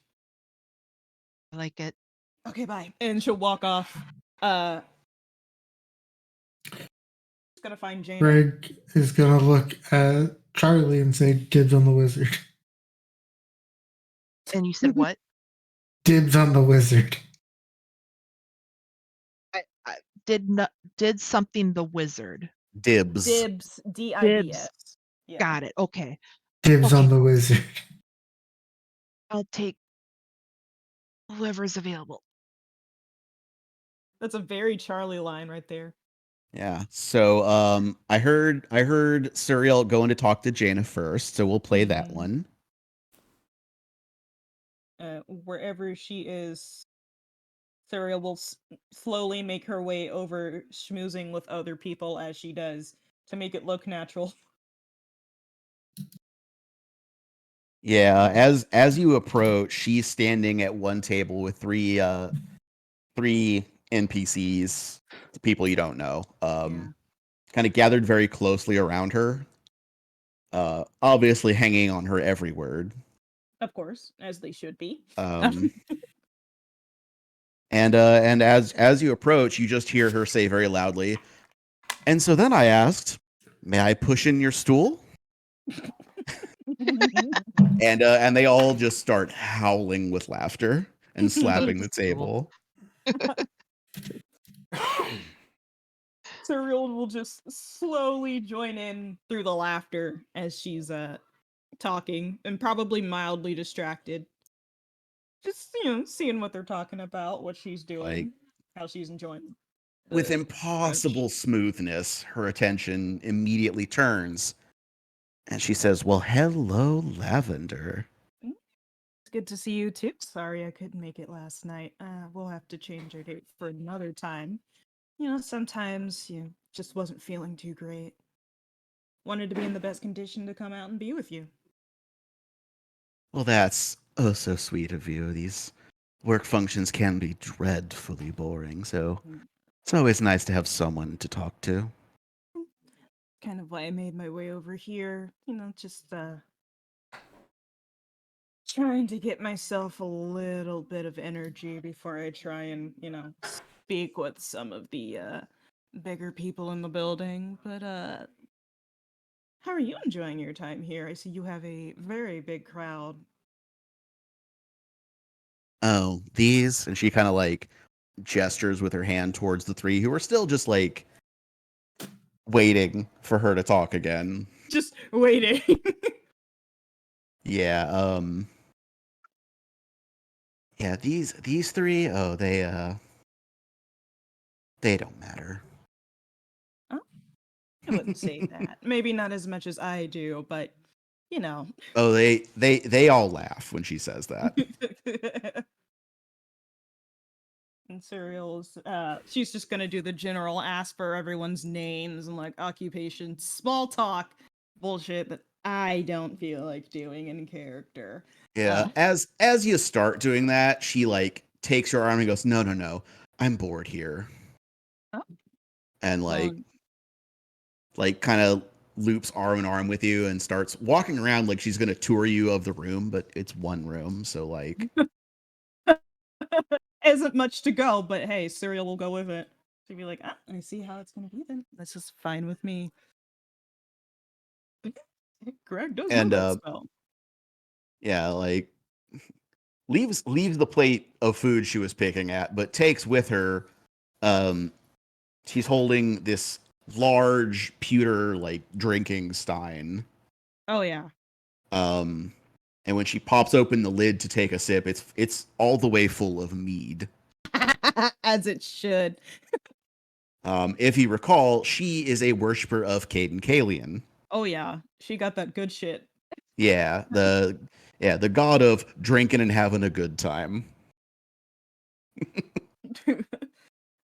I like it. Okay, bye. And she'll walk off. Just gonna find Jaina. Greg is gonna look at Charlie and say, "Dibs on the wizard." And you said what? Dibs on the wizard. I did something the wizard. Dibs. Dibs. DIBS. Dibs. Yeah. Got it. Okay. Dibs Okay. on the wizard. I'll take whoever's available. That's a very Charlie line right there. Yeah. So I heard Cereal going to talk to Jaina first, so we'll play that one. Wherever she is, Cereal will slowly make her way over, schmoozing with other people as she does to make it look natural. Yeah, as you approach, she's standing at one table with three NPCs, people you don't know. Kind of gathered very closely around her. Obviously hanging on her every word. Of course, as they should be. And as you approach, you just hear her say very loudly, "And so then I asked, may I push in your stool?" And they all just start howling with laughter and slapping the table. Cereal will just slowly join in through the laughter as she's talking and probably mildly distracted. Just seeing what they're talking about, what she's doing, how she's enjoying. With impossible smoothness, her attention immediately turns, and she says, "Well, hello, Lavender." It's good to see you too. Sorry I couldn't make it last night. We'll have to change our date for another time. Sometimes you just wasn't feeling too great. Wanted to be in the best condition to come out and be with you. Well, that's oh so sweet of you. These work functions can be dreadfully boring, so it's always nice to have someone to talk to. Kind of why I made my way over here. Just trying to get myself a little bit of energy before I try and, speak with some of the bigger people in the building. But how are you enjoying your time here? I see you have a very big crowd. Oh, these, and she kind of like gestures with her hand towards the three who are still just like waiting for her to talk again. Just waiting. Yeah, yeah, these three, oh, they don't matter. Oh, I wouldn't say that. Maybe not as much as I do, but you know. Oh, they all laugh when she says that. And Serial's she's just gonna do the general ask for everyone's names and like occupations, small talk bullshit that I don't feel like doing in character. Yeah, as you start doing that, she like takes your arm and goes, "No, no, no. I'm bored here." Oh, And well, like kind of loops arm in arm with you and starts walking around like she's going to tour you of the room, but it's one room, so like isn't much to go, but hey, Serial will go with it. She'll be like, I see how it's gonna be then. That's just fine with me. Greg does know and that spell. yeah, like leaves the plate of food she was picking at, but takes with her she's holding this large pewter like drinking stein. Oh yeah. Um and when she pops open the lid to take a sip, it's all the way full of mead. As it should. If you recall, she is a worshiper of Caden Kalian. Oh yeah. She got that good shit. Yeah, the god of drinking and having a good time.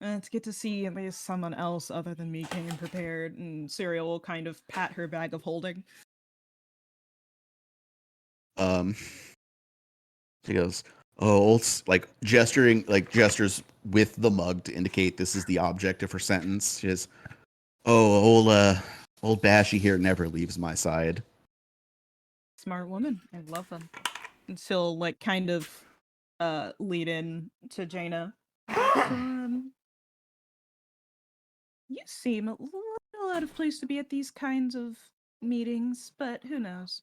It's good to see at least someone else other than me came prepared, and Serial will kind of pat her bag of holding. Um, she goes, "Oh, like gestures with the mug to indicate this is the object of her sentence." She says, "Oh, old Bashy here never leaves my side." Smart woman. I love them. And she'll like kind of lead in to Jaina. You seem a little out of place to be at these kinds of meetings, but who knows?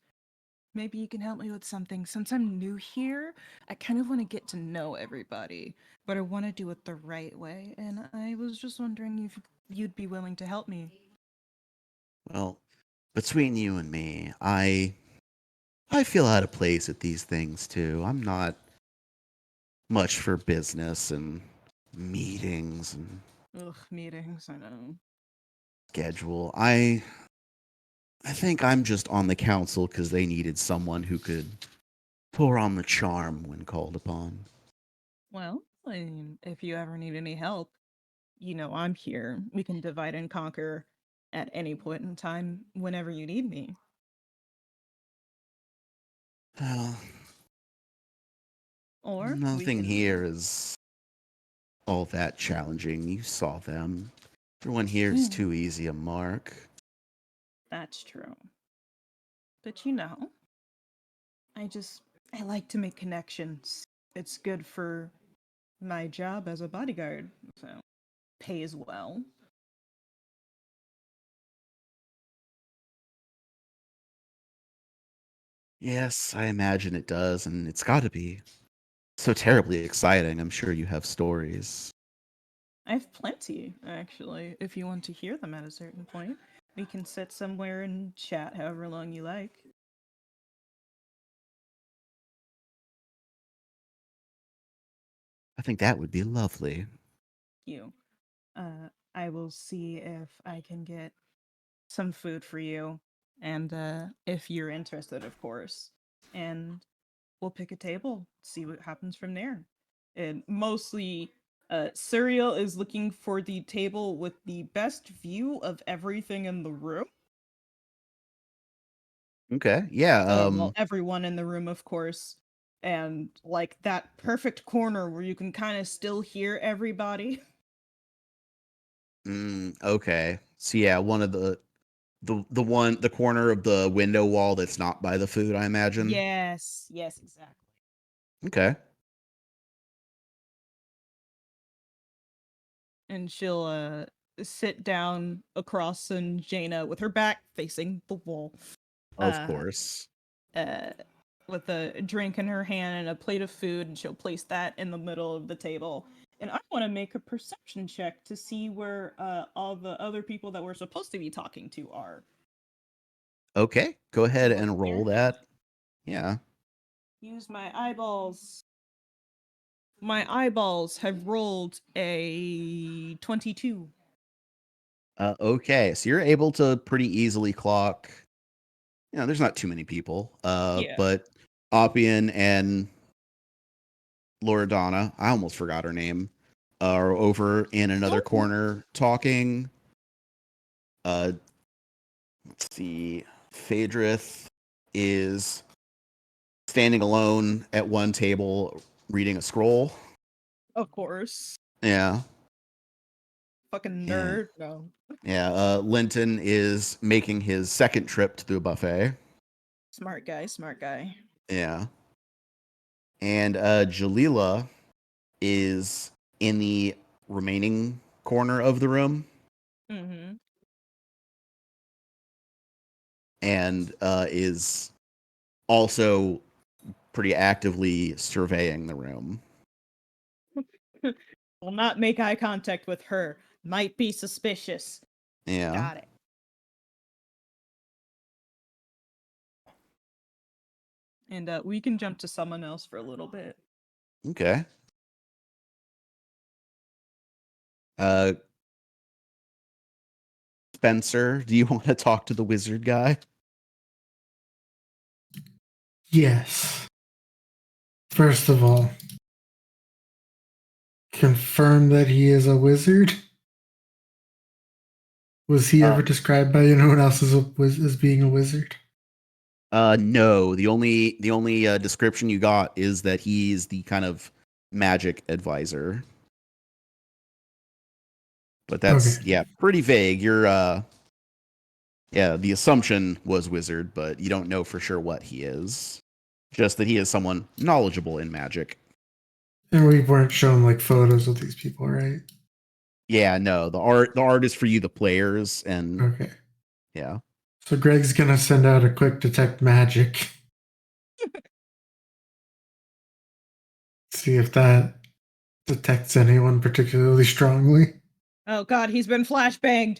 Maybe you can help me with something. Since I'm new here, I kind of want to get to know everybody, but I want to do it the right way. And I was just wondering if you'd be willing to help me. Well, between you and me, I feel out of place at these things too. I'm not much for business and meetings and Ugh, meetings, I know. schedule. I think I'm just on the council because they needed someone who could pour on the charm when called upon. Well, I mean, if you ever need any help, I'm here. We can divide and conquer at any point in time whenever you need me. Well, Or we nothing can. here is all that challenging. You saw them. Everyone here is too easy a mark. That's true. But I like to make connections. It's good for my job as a bodyguard, so pays well. Yes, I imagine it does, and it's got to be so terribly exciting. I'm sure you have stories. I have plenty, actually, if you want to hear them at a certain point. We can sit somewhere and chat however long you like. I think that would be lovely. You. I will see if I can get some food for you, and if you're interested, of course. And we'll pick a table, see what happens from there. And mostly, Cereal is looking for the table with the best view of everything in the room. Okay. Yeah. Well, everyone in the room, of course. And like that perfect corner where you can kind of still hear everybody. Okay. So yeah, the corner of the window wall that's not by the food, I imagine. Yes, exactly. Okay. And she'll sit down across from Jaina with her back facing the wall. Of Uh, course. uh, with a drink in her hand and a plate of food, and she'll place that in the middle of the table. And I want to make a perception check to see where all the other people that we're supposed to be talking to are. Okay. Go ahead What's and roll their that. Yeah. Use my eyeballs. My eyeballs have rolled a 22. Okay. So you're able to pretty easily clock. There's not too many people. Yeah. But Oppian and Loredana, I almost forgot her name, are over in another corner talking. Let's see. Phaedrith is standing alone at one table reading a scroll. Of course. Yeah. Fucking Yeah. nerd. No. Yeah. Linton is making his second trip to the buffet. Smart guy. Yeah. And Jalila is in the remaining corner of the room Mm-hmm. and is also pretty actively surveying the room. Will not make eye contact with her. Might be suspicious. Yeah. Got it. And we can jump to someone else for a little bit. Okay. Spencer, do you want to talk to the wizard guy? Yes. First of all, confirm that he is a wizard. Was he ever described by anyone else as being a wizard? No. The only description you got is that he's the kind of magic advisor. But that's Okay. pretty vague. You're the assumption was wizard, but you don't know for sure what he is. Just that he is someone knowledgeable in magic. And we weren't shown like photos of these people, right? Yeah, no. The art is for you, the players, and Okay. yeah. So Greg's gonna send out a quick detect magic. See if that detects anyone particularly strongly. Oh god, he's been flashbanged.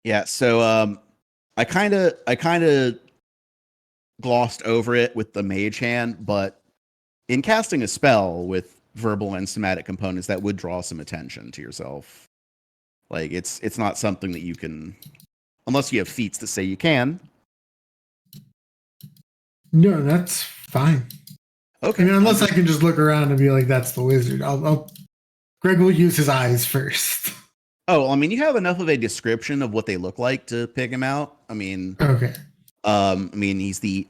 Yeah, so I kind of glossed over it with the mage hand, but in casting a spell with verbal and somatic components, that would draw some attention to yourself. Like it's not something that you can, unless you have feats that say you can. No, that's fine. Okay. I mean, unless I can just look around and be like, "That's the wizard." Greg will use his eyes first. Oh, I mean, you have enough of a description of what they look like to pick him out. Okay. He's the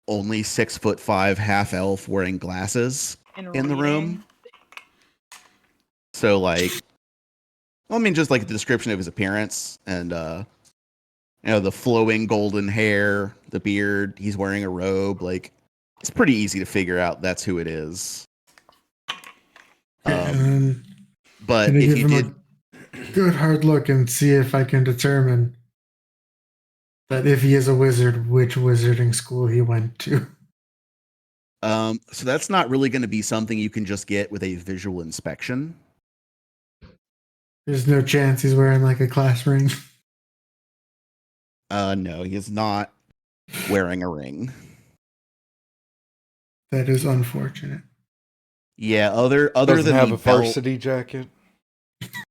only 6'5" half elf wearing glasses And in the reading. room. So just like the description of his appearance and the flowing golden hair, the beard, he's wearing a robe, like it's pretty easy to figure out that's who it is. And But gonna if give you him did a good hard look and see if I can determine that if he is a wizard, which wizarding school he went to. so that's not really going to be something you can just get with a visual inspection. There's no chance he's wearing like a class ring. No, he is not wearing a ring. That is unfortunate. Yeah, other Doesn't than have the a belt, varsity jacket.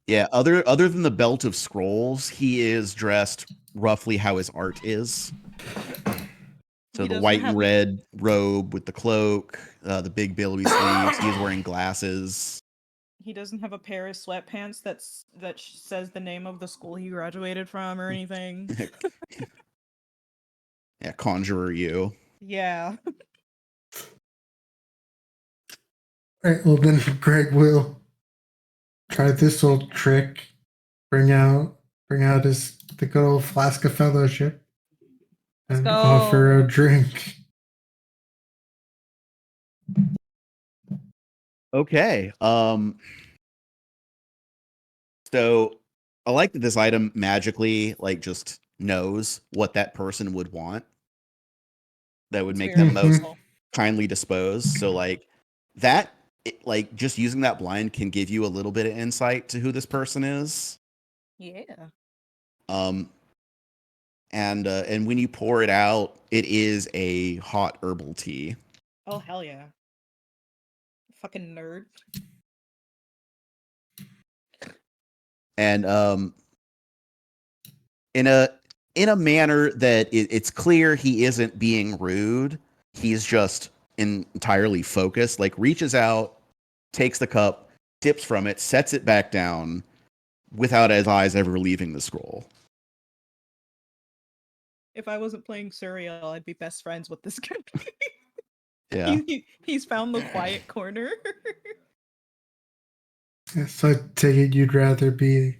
yeah, other than the belt of scrolls, he is dressed roughly how his art is. So He the doesn't white have and red robe with the cloak, the big billowy sleeves. He is wearing glasses. He doesn't have a pair of sweatpants that says the name of the school he graduated from or anything. Yeah, conjurer you. Yeah. All right, well then Greg will try this old trick. Bring out bring out the good old flask of fellowship Let's and go. offer a drink. Okay. So I like that this item magically like just knows what that person would want. That would It's make very them most useful. kindly disposed. So like that, like just using that blind can give you a little bit of insight to who this person is. Yeah. And when you pour it out, it is a hot herbal tea. Oh hell yeah. Fucking nerd. And in a manner that it's clear he isn't being rude. He's just entirely focused. Like reaches out, takes the cup, dips from it, sets it back down, without his eyes ever leaving the scroll. If I wasn't playing Surreal, I'd be best friends with this guy. Yeah. He's found the quiet corner. So I take it you'd rather be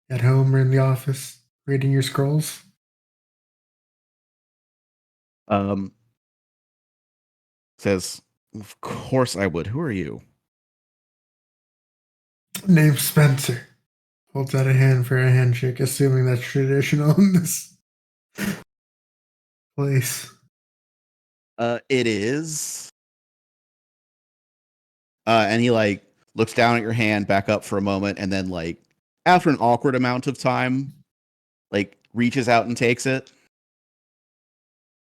at home or in the office reading your scrolls? Says, of course I would. Who are you? Name's Spencer. Holds out a hand for a handshake, assuming that's traditional in this place. It is. And he like looks down at your hand, back up for a moment, and then like after an awkward amount of time, like reaches out and takes it.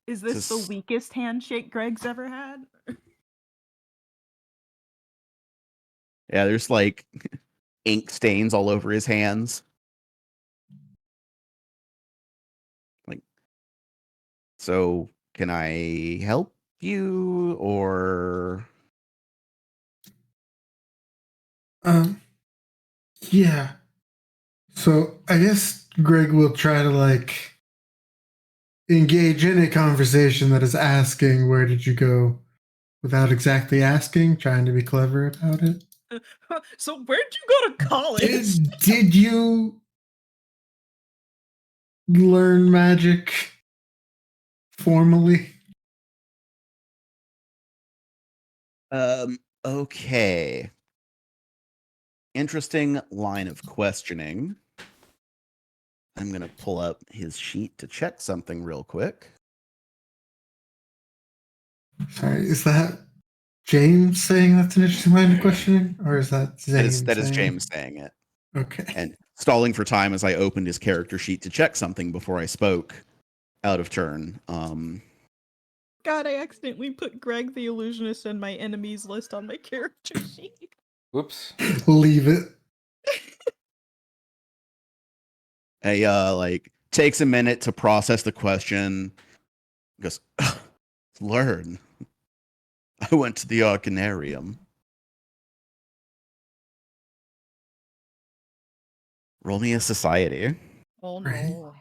Is this the Just- weakest handshake Greg's ever had? Yeah, there's like ink stains all over his hands. Like, so can I help you or Yeah. So I guess Greg will try to like engage in a conversation that is asking, where did you go? Without exactly asking, trying to be clever about it. So where'd you go to college? Did you learn magic formally? okay. Interesting line of questioning. I'm going to pull up his sheet to check something real quick. Sorry, is that James saying that's an interesting line of questioning? Or is that Zane That is saying? James saying it. Okay. And stalling for time as I opened his character sheet to check something before I spoke out of turn. God, I accidentally put Greg the Illusionist in my enemies list on my character sheet. Whoops. Leave it. Like takes a minute to process the question. Goes, learn. I went to the Arcanarium. Roll me a society. Oh Right. no.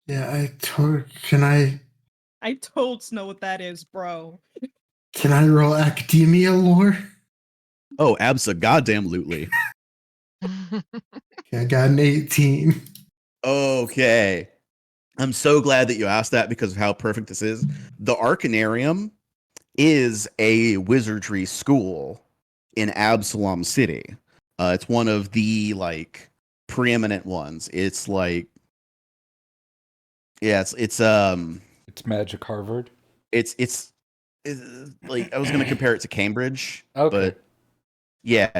Yeah, I told Snow what that is, bro. can I roll academia lore? Oh, abso-goddamn-lutely. Okay, I got an 18. Okay. I'm so glad that you asked that because of how perfect this is. The Arcanarium is a wizardry school in Absalom City. It's one of the like preeminent ones. It's like, yeah, It's Magic Harvard. it's like I was gonna compare it to Cambridge, Okay. but yeah,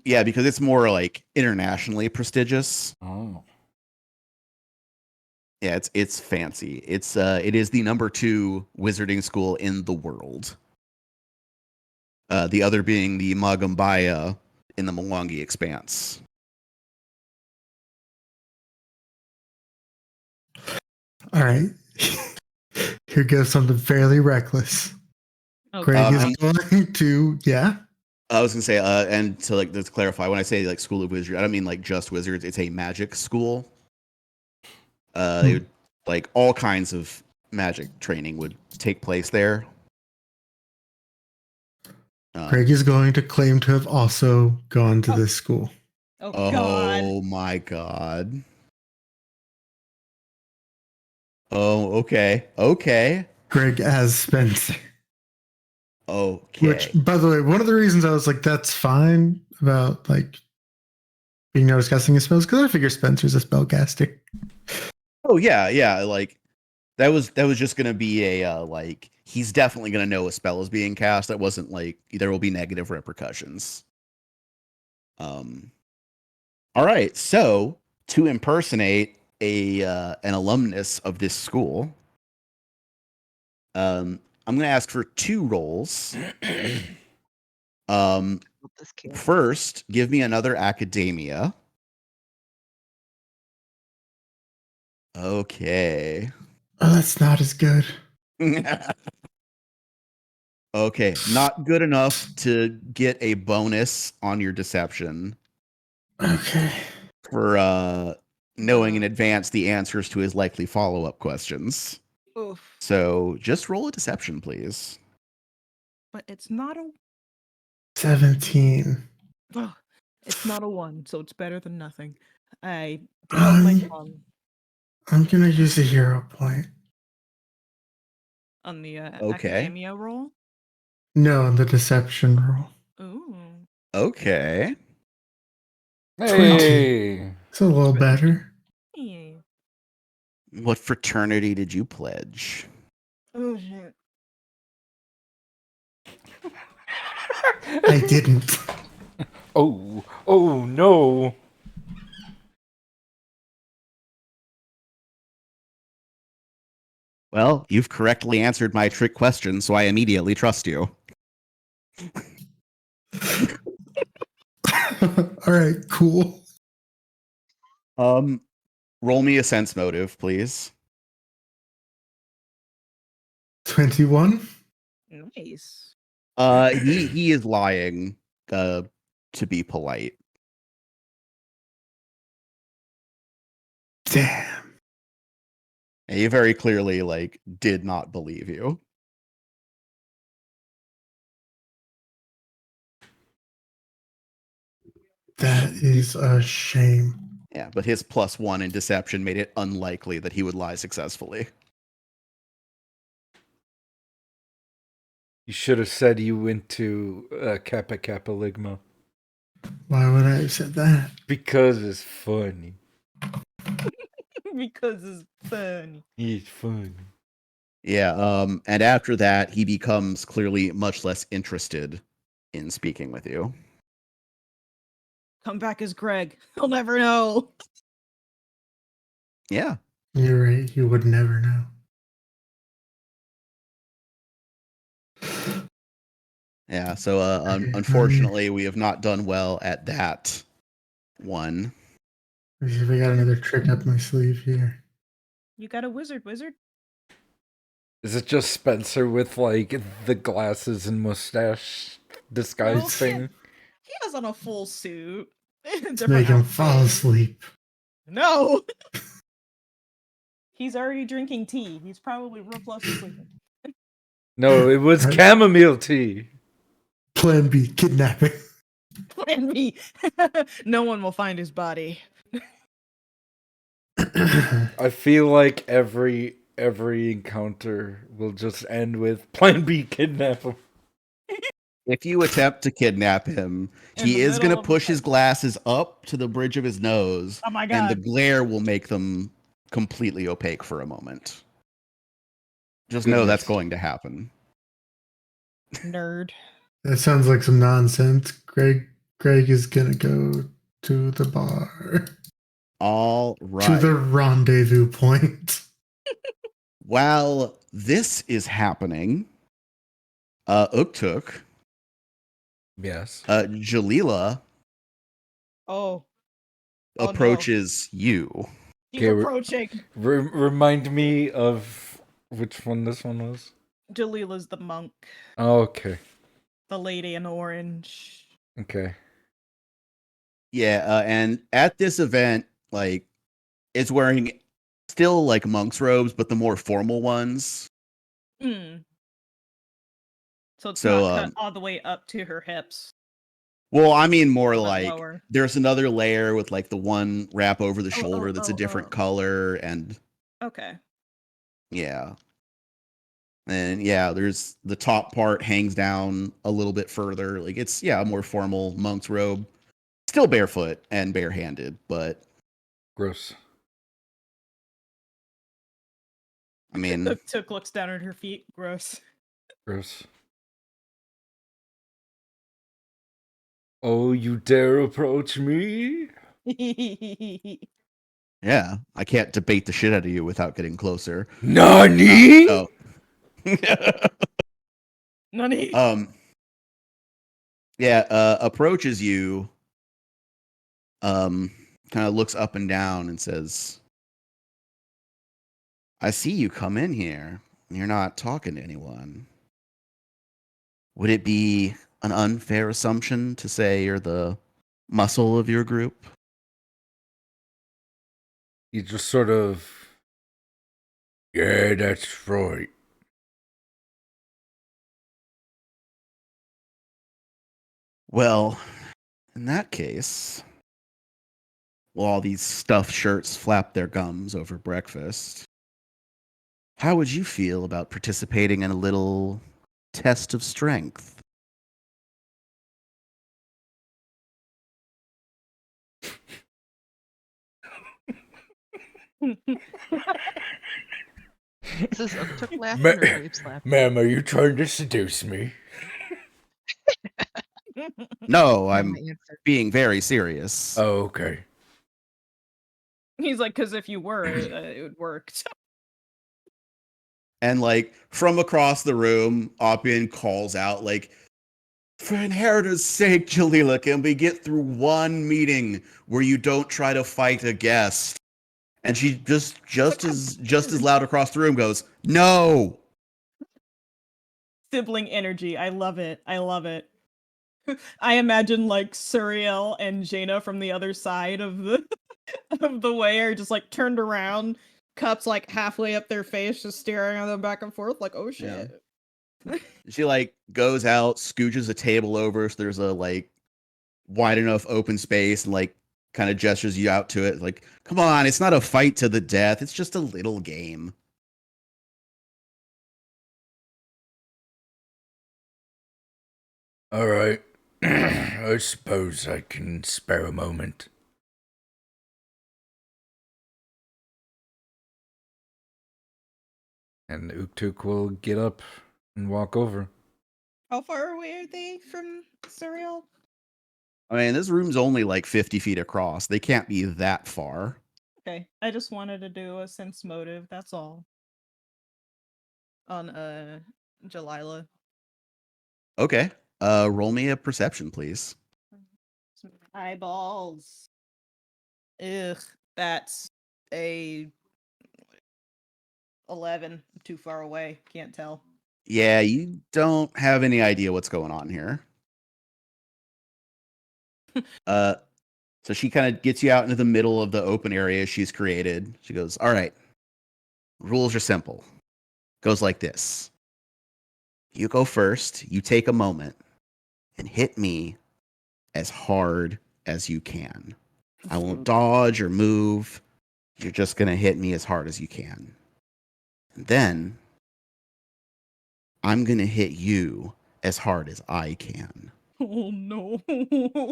yeah, because it's more like internationally prestigious. Oh. Yeah, it's fancy. It is the number 2 wizarding school in the world. The other being the Magumbaya in the Mwangi Expanse. All right. Here goes something fairly reckless. Okay. Greg is I'm- going to, yeah. I was gonna say, and to like to clarify, when I say like School of Wizardry, I don't mean like just wizards. It's a magic school. They would, like all kinds of magic training would take place there. Greg is going to claim to have also gone to this school. Oh God. Oh my god. Oh, okay. Okay. Greg as Spencer. Which, Okay. by the way, one of the reasons I was like, that's fine about like being no discussing his spells, because I figure Spencer's a spellcaster. Oh yeah, yeah. Like that was just gonna be a like he's definitely gonna know a spell is being cast. That wasn't like there will be negative repercussions. All right. So to impersonate a an alumnus of this school, I'm gonna ask for 2 rolls. With this kid. First, give me another academia. Okay. Oh, that's not as good. Okay, not good enough to get a bonus on your deception Okay. for knowing in advance the answers to his likely follow-up questions. Oof. So just roll a deception, please. But it's not a. 17. Ugh, it's not a 1, so it's better than nothing. I give up my tongue I'm going to use a hero point. on the Okay. academia roll. No, the deception roll. Ooh. Okay. 20. Hey. It's a little better. Yeah. What fraternity did you pledge? Oh shit. I didn't. Oh no. Well, you've correctly answered my trick question, so I immediately trust you. All right, cool. Roll me a sense motive, please. 21. Nice. He is lying to be polite. Damn. And he very clearly like did not believe you. That is a shame. Yeah, but his +1 in deception made it unlikely that he would lie successfully. You should have said you went to Kappa Kappa Ligma. Why would I have said that? Because it's funny. Because it's funny. It's funny. Yeah, and after that, he becomes clearly much less interested in speaking with you. Come back as Greg. He'll never know. Yeah. You're right. You would never know. Yeah, so unfortunately, we have not done well at that one. Let's see if I got another trick up my sleeve here. You got a wizard. Is it just Spencer with like the glasses and mustache disguise No, thing? He has on a full suit. To make him fall asleep. No. He's already drinking tea. He's probably real close to sleeping. No, it was chamomile tea. Plan B, kidnapping. Plan B. No one will find his body. I feel like every encounter will just end with Plan B kidnap him. If you attempt to kidnap him, In he the is going middle to of push the his glasses up to the bridge of his nose, Oh my and the god. glare will make them completely opaque for a moment. Just know that's Goodness. going to happen. Nerd. That sounds like some nonsense. Greg is gonna go to the bar. All To right. the rendezvous point. While this is happening, Uktuk, Yes. Jalila Oh. Oh, no. approaches you. He's Okay, approaching. Remind me of which one this one was. Jalila's the monk. Oh, okay. The lady in orange. Okay. Yeah, and at this event, like, it's wearing still like monk's robes, but the more formal ones. Hmm. So it's So, not cut all the way up to her hips. Well, I mean more A little bit like lower. there's another layer with like the one wrap over the shoulder that's a different Oh. color, and Okay. yeah. And yeah, there's the top part hangs down a little bit further. Like it's a more formal monk's robe. Still barefoot and barehanded, but Gross. I mean, Took looks down at her feet. Gross. Gross. Oh, you dare approach me? yeah, I can't debate the shit out of you without getting closer. Nani? Oh. Nani? Approaches you, kind of looks up and down and says, I see you come in here. You're not talking to anyone. Would it be an unfair assumption to say you're the muscle of your group? You just sort of. Yeah, that's right. Well, in that case, while all these stuffed shirts flap their gums over breakfast, how would you feel about participating in a little test of strength? This is Took laughing or Grapes laughing? Ma'am, are you trying to seduce me? No, Not my I'm answer. being very serious. Oh, okay. He's like, because if you were, it would work. And like from across the room, Oppian calls out like, for Inheritor's sake, Jalila, can we get through one meeting where you don't try to fight a guest? And she just as loud across the room goes, no. Sibling energy. I love it. I love it. I imagine like Suriel and Jaina from the other side of the of the way are just like turned around, cups like halfway up their face, just staring at them back and forth, like, oh Yeah. shit. She like goes out, scooches a table over so there's a like wide enough open space and like kind of gestures you out to it. Like, come on, it's not a fight to the death. It's just a little game. All right. I suppose I can spare a moment. And Uktuk will get up and walk over. How far away are they from Suriel? I mean, this room's only like 50 feet across. They can't be that far. Okay. I just wanted to do a sense motive, that's all. On Jalila. Okay. Roll me a perception, please. Eyeballs. Ugh, that's a 11. Too far away. Can't tell. Yeah, you don't have any idea what's going on here. So she kind of gets you out into the middle of the open area she's created. She goes, all right, rules are simple. Goes like this. You go first, you take a moment, and hit me as hard as you can. I won't dodge or move. You're just going to hit me as hard as you can. And then I'm going to hit you as hard as I can. Oh no.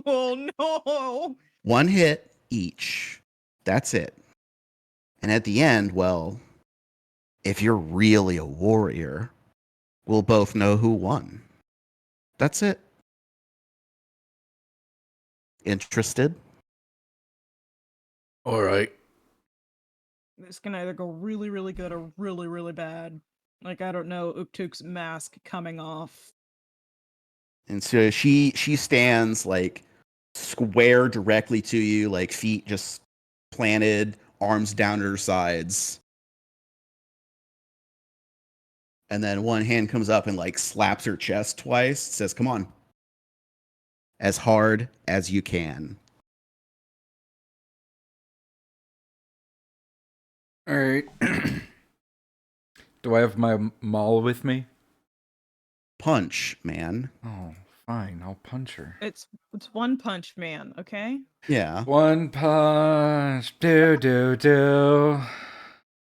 Oh no. One hit each. That's it. And at the end, well, if you're really a warrior, we'll both know who won. That's it. Interested? All right. This can either go really, really good or really, really bad. Like, I don't know, Uktuk's mask coming off. And so she stands like square directly to you, like feet just planted, arms down at her sides. And then one hand comes up and like slaps her chest twice, says, come on. As hard as you can. All right. Do I have my maul with me? Punch, man. Oh, Fine, I'll punch her. It's One Punch Man, okay? Yeah. One punch. Do.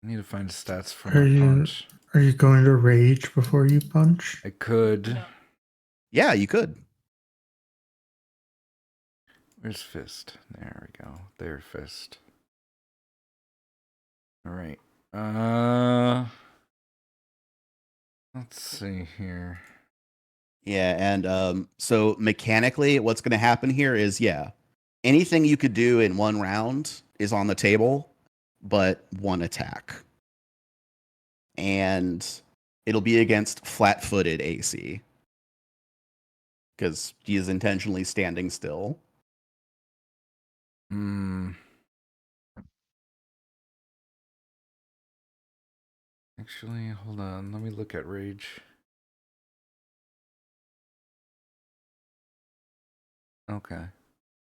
I need to find stats for Are my you punch. are you going to rage before you punch? I could. No. Yeah, you could. Where's fist? There we go. There, fist. All right. Let's see here. Yeah, and so mechanically, what's going to happen here is, anything you could do in one round is on the table, but one attack. And it'll be against flat-footed AC. Because he is intentionally standing still. Actually, hold on. Let me look at rage. Okay.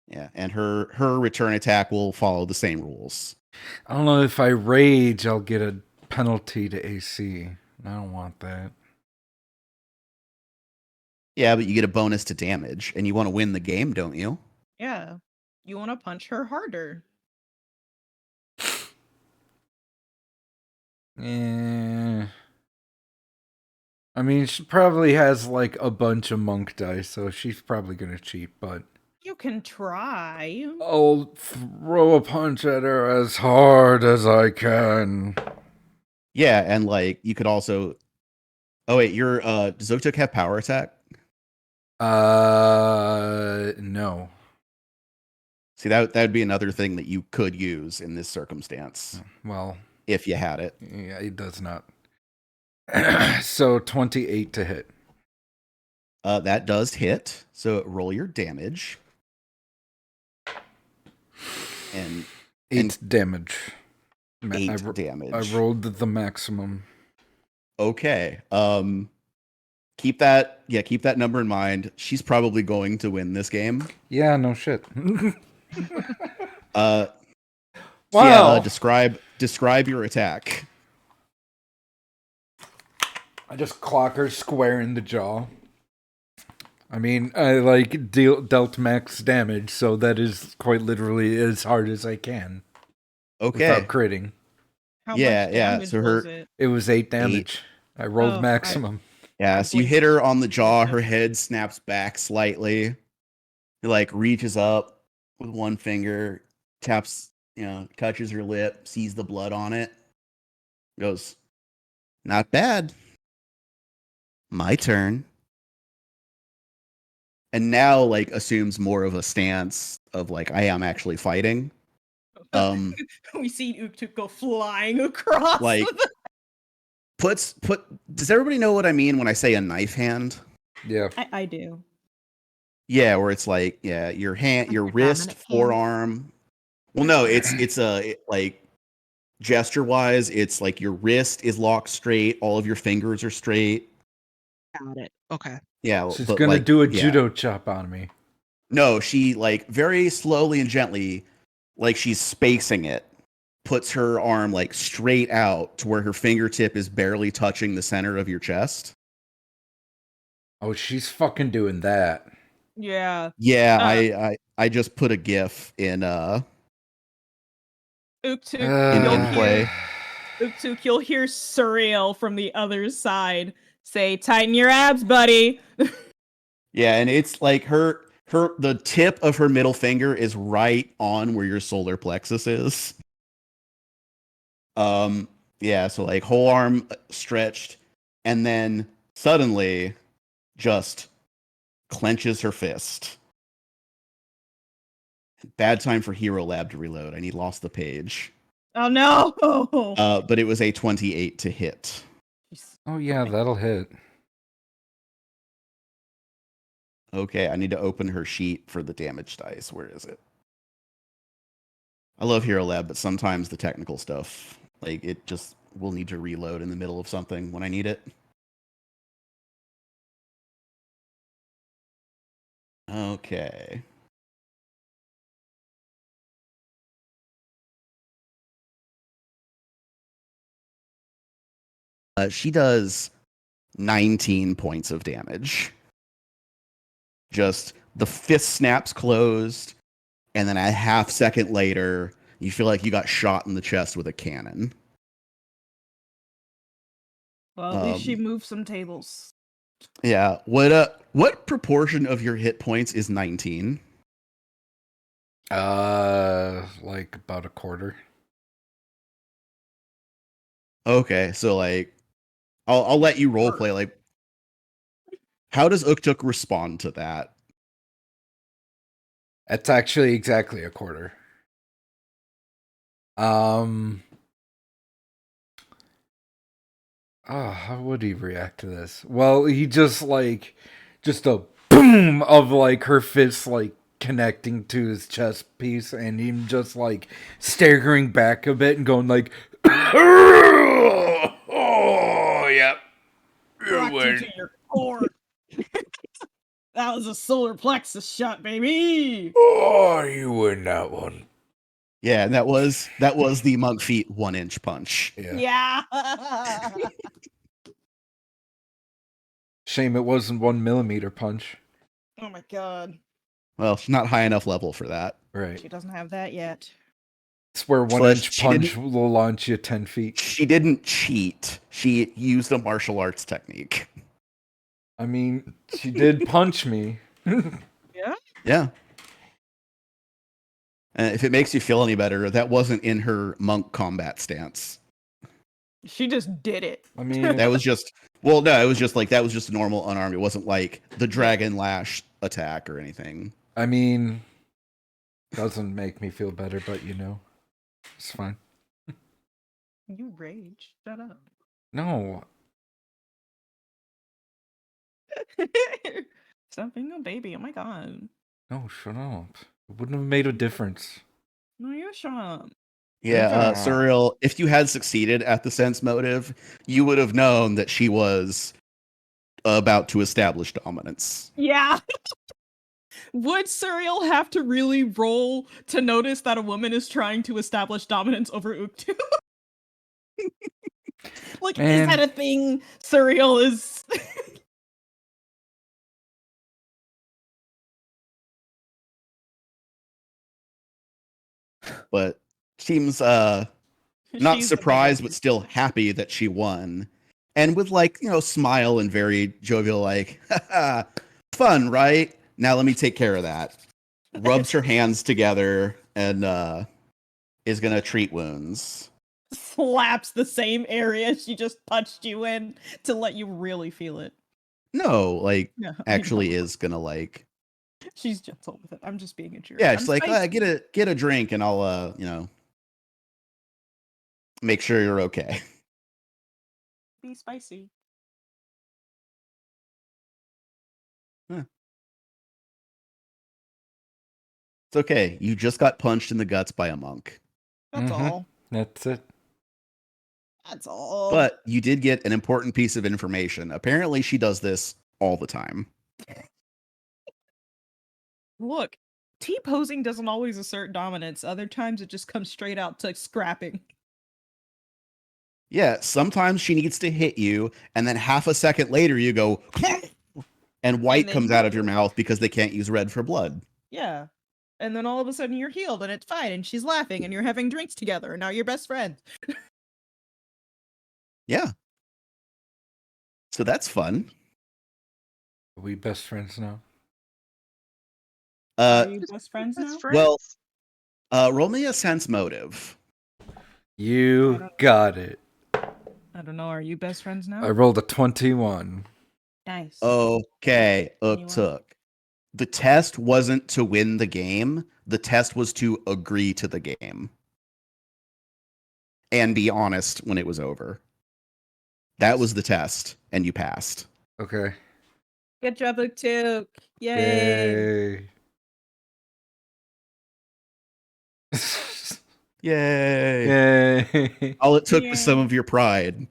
Yeah, and her return attack will follow the same rules. I don't know if I rage, I'll get a penalty to AC. I don't want that. Yeah, but you get a bonus to damage, and you want to win the game, don't you? Yeah. You want to punch her harder. Eh. I mean, she probably has like a bunch of monk dice, so she's probably gonna cheat, but You can try. I'll throw a punch at her as hard as I can. Yeah, and like you could also. Oh wait, your does Zoktuk have power attack? No. See, that'd be another thing that you could use in this circumstance Well, if you had it. yeah, it does not. So 28 to hit. That does hit. So roll your damage. And 8 damage. 8 damage. I rolled the maximum. Okay. Keep that number in mind. She's probably going to win this game. Yeah, no shit. Wow. Wow. Describe your attack. I just clock her square in the jaw. I mean, I like dealt max damage, so that is quite literally as hard as I can. Okay. Without critting. How much Yeah. damage So was her it? It was 8 damage. I rolled Oh, maximum. Yeah, I so you blinked. hit her on the jaw, her head snaps back slightly. He like reaches up with one finger, taps, touches her lip, sees the blood on it. Goes, "Not bad. My turn." And now like assumes more of a stance of like I am actually fighting. We see Uktuk go flying across. Like does everybody know what I mean when I say a knife hand? Yeah. I do. Yeah, where it's like, your hand, your your wrist, dominant hand? forearm. Well, no, it's like gesture wise, it's like your wrist is locked straight, all of your fingers are straight. Got it. Okay. Yeah, She's but gonna like, do a judo chop on me. No, she like very slowly and gently, like she's spacing it, puts her arm like straight out to where her fingertip is barely touching the center of your chest. Oh, she's fucking doing that. Yeah. Yeah, I just put a GIF in Uktuk, in play. Uktuk, you'll hear Surreal from the other side say, "Tighten your abs, buddy." Yeah, and it's like the tip of her middle finger is right on where your solar plexus is. Yeah, so like whole arm stretched, and then suddenly just clenches her fist. Bad time for Hero Lab to reload. I need lost the page. Oh no! But it was a 28 to hit. Oh yeah, that'll hit. Okay, I need to open her sheet for the damage dice. Where is it? I love Hero Lab, but sometimes the technical stuff, like it just will need to reload in the middle of something when I need it. Okay. She does 19 points of damage. just the fist snaps closed, and then a half second later, you feel like you got shot in the chest with a cannon. Well, at least she moved some tables. Yeah. What proportion of your hit points is 19? Like about a quarter. Okay, so like I'll let you role play. Like, how does Uktuk respond to that? That's actually exactly a quarter. Oh, how would he react to this? Well, he just a boom of like her fist like connecting to his chest piece, and him just like staggering back a bit and going like, "Oh, yep, you Rocked you win." to your core. That was a solar plexus shot, baby. Oh, you win that one. Yeah, and that was the monk feet 1-inch punch. Yeah. Yeah. Shame it wasn't 1 millimeter punch. Oh my god. Well, she's not high enough level for that. Right. She doesn't have that yet. It's where 1 Plus, inch she punch will launch you 10 feet. She didn't cheat. She used a martial arts technique. I mean, she did punch me. Yeah? Yeah. And if it makes you feel any better, that wasn't in her monk combat stance. She just did it. I mean, That was just no, it was just like that was just a normal unarmed. It wasn't like the dragon lash attack or anything. I mean, doesn't make me feel better, but it's fine. You rage. Shut up. No, Stop being a baby. Oh my god. no, shut up. It wouldn't have made a difference. No, you shut up. Yeah, Yeah. Surreal, if you had succeeded at the sense motive, you would have known that she was about to establish dominance. Yeah. Would Suriel have to really roll to notice that a woman is trying to establish dominance over Uktu? Like, Man. is that a thing Suriel is... But seems not She's the surprised but manager. still happy that she won. And with smile and very jovial like, haha, fun, right? Now let me take care of that. Rubs her hands together and is gonna treat wounds. Slaps the same area she just punched you in to let you really feel it. No, like No, I actually know. is gonna like She's gentle with it. I'm just being a jerk. yeah, I'm it's like spicy. get a drink and I'll make sure you're okay. Be spicy. It's okay. You just got punched in the guts by a monk. That's Mhm. all. That's it. That's all. But you did get an important piece of information. Apparently she does this all the time. Look, T-posing doesn't always assert dominance. Other times it just comes straight out to scrapping. Yeah, sometimes she needs to hit you, and then half a second later you go, and white then comes out of your mouth because they can't use red for blood. Yeah. And then all of a sudden you're healed and it's fine and she's laughing and you're having drinks together and now you're best friends. Yeah. So that's fun. Are we best friends now? Are you best friends now? Well, roll me a sense motive. You got it. I don't know. Are you best friends now? I rolled a 21. Nice. Okay, You Uktuk. The test wasn't to win the game. The test was to agree to the game. And be honest when it was over. That was the test, and you passed. Okay. Good job, Uktuk. Yay. Yay. Yay. Yay. All it took Yay. was some of your pride.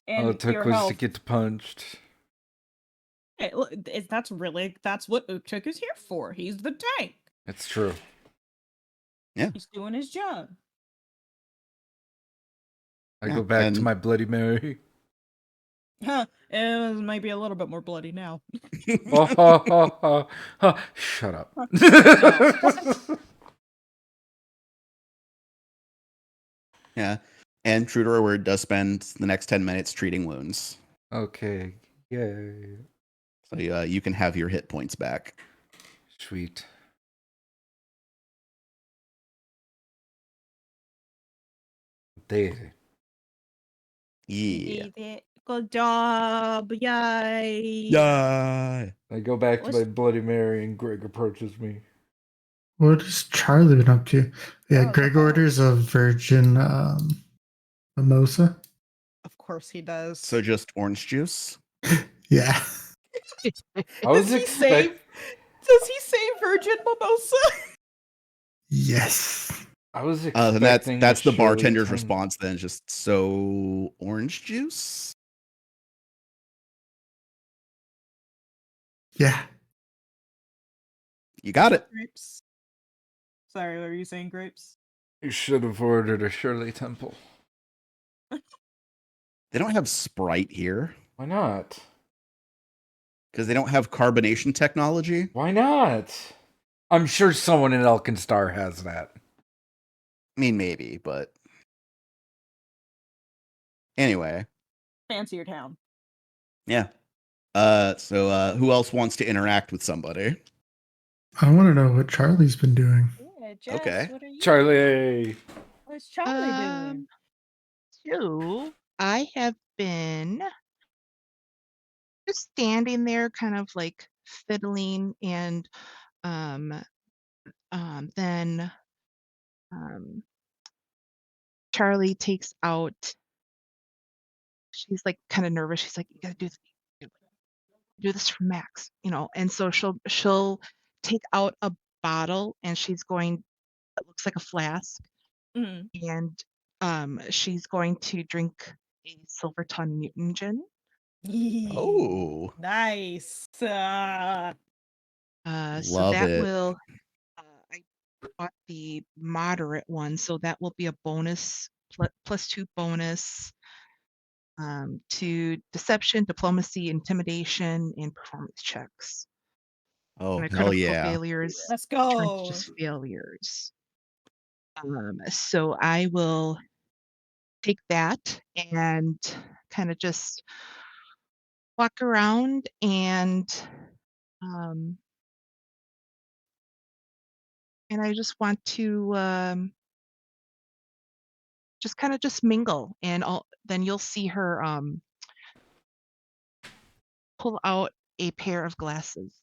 And All it took your was health. to get punched. Hey, look, that's what Uktuk is here for. He's the tank. It's true. He's doing his job. I Yeah, go back to and- my Bloody Mary. Huh. It might be a little bit more bloody now. Shut up. Yeah. And true to our word, does spend the next 10 minutes treating wounds. Okay. Yay. So you can have your hit points back. Sweet. Daisy. Yeah. Good job. Yay. Yeah. I go back to What's- my Bloody Mary and Greg approaches me. What has Charlie been up to? Yeah, Oh, Greg the hell? orders a virgin mimosa. Of course he does. So just orange juice? Yeah. I was Does he say virgin mimosa? Yes. I was And expecting that's a the bartender's Shirley response then, just so orange juice? Yeah. You got it. Grapes. Sorry, what were you saying, Grapes? You should have ordered a Shirley Temple. They don't have Sprite here Why not? because they don't have carbonation technology. Why not? I'm sure someone in Elkinstar has that. I mean, maybe, but anyway, Fancier town. yeah. So who else wants to interact with somebody? I want to know what Charlie's been doing. Yeah, Jess, Okay. what are you doing? Charlie. What's Charlie doing? So I have been just standing there, kind of like fiddling, and um, then Charlie takes out. She's like kind of nervous. She's like, "You gotta do this for Max," And so she'll take out a bottle, and she's going. It looks like a flask, Mm. and she's going to drink a Silverton Mutant Gin. Oh, Nice. So love that it. will. I bought the moderate one, so that will be a bonus +2 bonus to deception, diplomacy, intimidation, and performance checks. Oh, My hell critical yeah. failures Let's turn to go. just failures. So I will take that and kind of just walk around and I just want to just kind of just mingle, and then you'll see her pull out a pair of glasses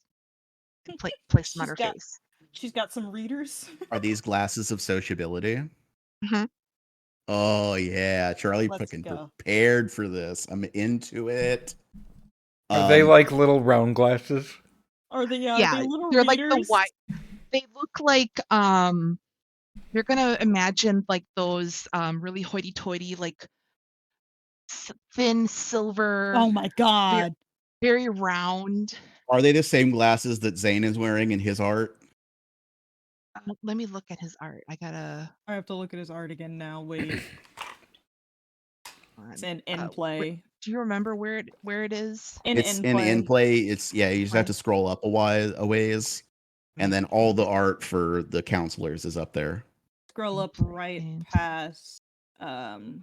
and place them on her face. She's got some readers. Are these glasses of sociability? Mhm. Oh yeah, Charlie Let's fucking go. prepared for this. I'm into it. Are they like little round glasses? Are they Yeah, little they're readers? like the white. They look like you're gonna imagine like those really hoity-toity, like thin silver, Oh my god. very round. Are they the same glasses that Zane is wearing in his art? Let me look at his art. I have to look at his art again now. Wait. It's in uh, play. do you remember where it is? It's in play. It's you just have Play. to scroll up a ways, and then all the art for the counselors is up there. Scroll up right past for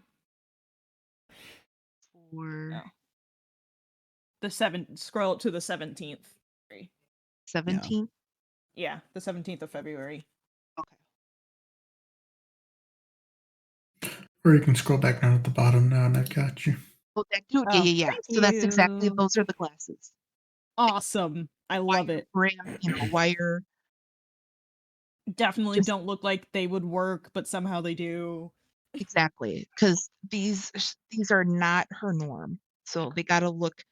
scroll up to the 17th. 17th. Yeah, the 17th of February. Okay. Or you can scroll back down at the bottom now, and I've got you. Oh, yeah. Thank So that's exactly, you. those are the glasses. Awesome. I love Wire it. brim, wire. Definitely Just- don't look like they would work, but somehow they do. Exactly, because these are not her norm, so they got to look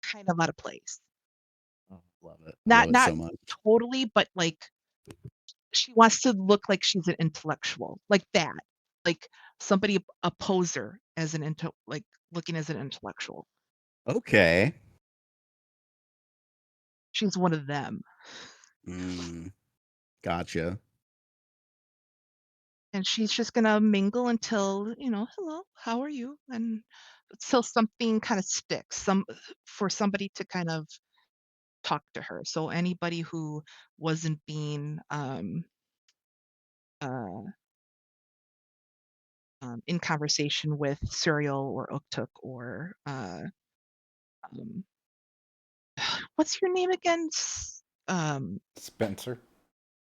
kind of out of place. Oh, love it. Not so much. totally, but like she wants to look like she's an intellectual, like that, like somebody, a poser as like looking as an intellectual. Okay. She's one of them. Gotcha. and she's just gonna mingle until, "Hello, how are you?" And till something kinda sticks, for somebody to kind of talk to her. So anybody who wasn't being, uh, in conversation with Serial or Uktuk or, um what's your name again? Spencer.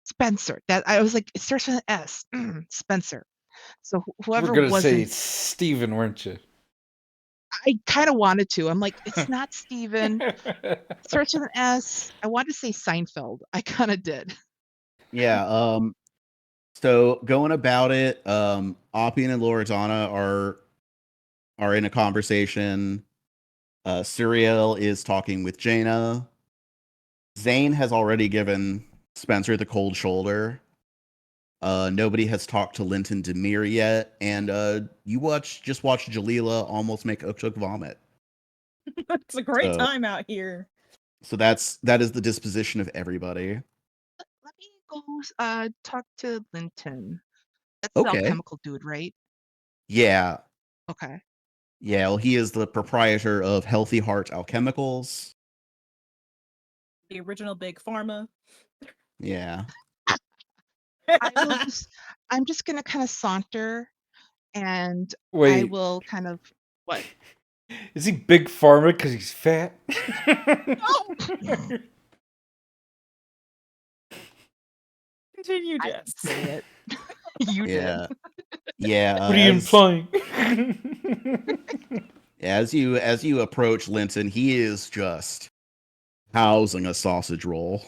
Spencer. That I was like, it starts with an S. Spencer. So You were whoever gonna say wasn't, Steven, weren't you? I kind of wanted to. I'm like, it's not Steven. Starts with an S. I wanted to say Seinfeld. I kind of did. Yeah. So going about it, Oppian and Loredana are in a conversation. Suriel is talking with Jaina. Zane has already given Spencer the cold shoulder. Nobody has talked to Linton Demir yet, and just watch Jalila almost make Uktuk vomit. It's a great So, time out here. so that is the disposition of everybody. Let me go talk to Linton. That's the Okay. alchemical dude, right? Yeah. Okay. Yeah. Well, he is the proprietor of Healthy Heart Alchemicals. The original Big Pharma. Yeah. I'm just gonna kind of saunter, and I Wait, will kind of what? is he big pharma because he's fat? Continue, I Jess. didn't say it. You did. Yeah. Yeah. What are you implying? As you approach Linton, he is just housing a sausage roll.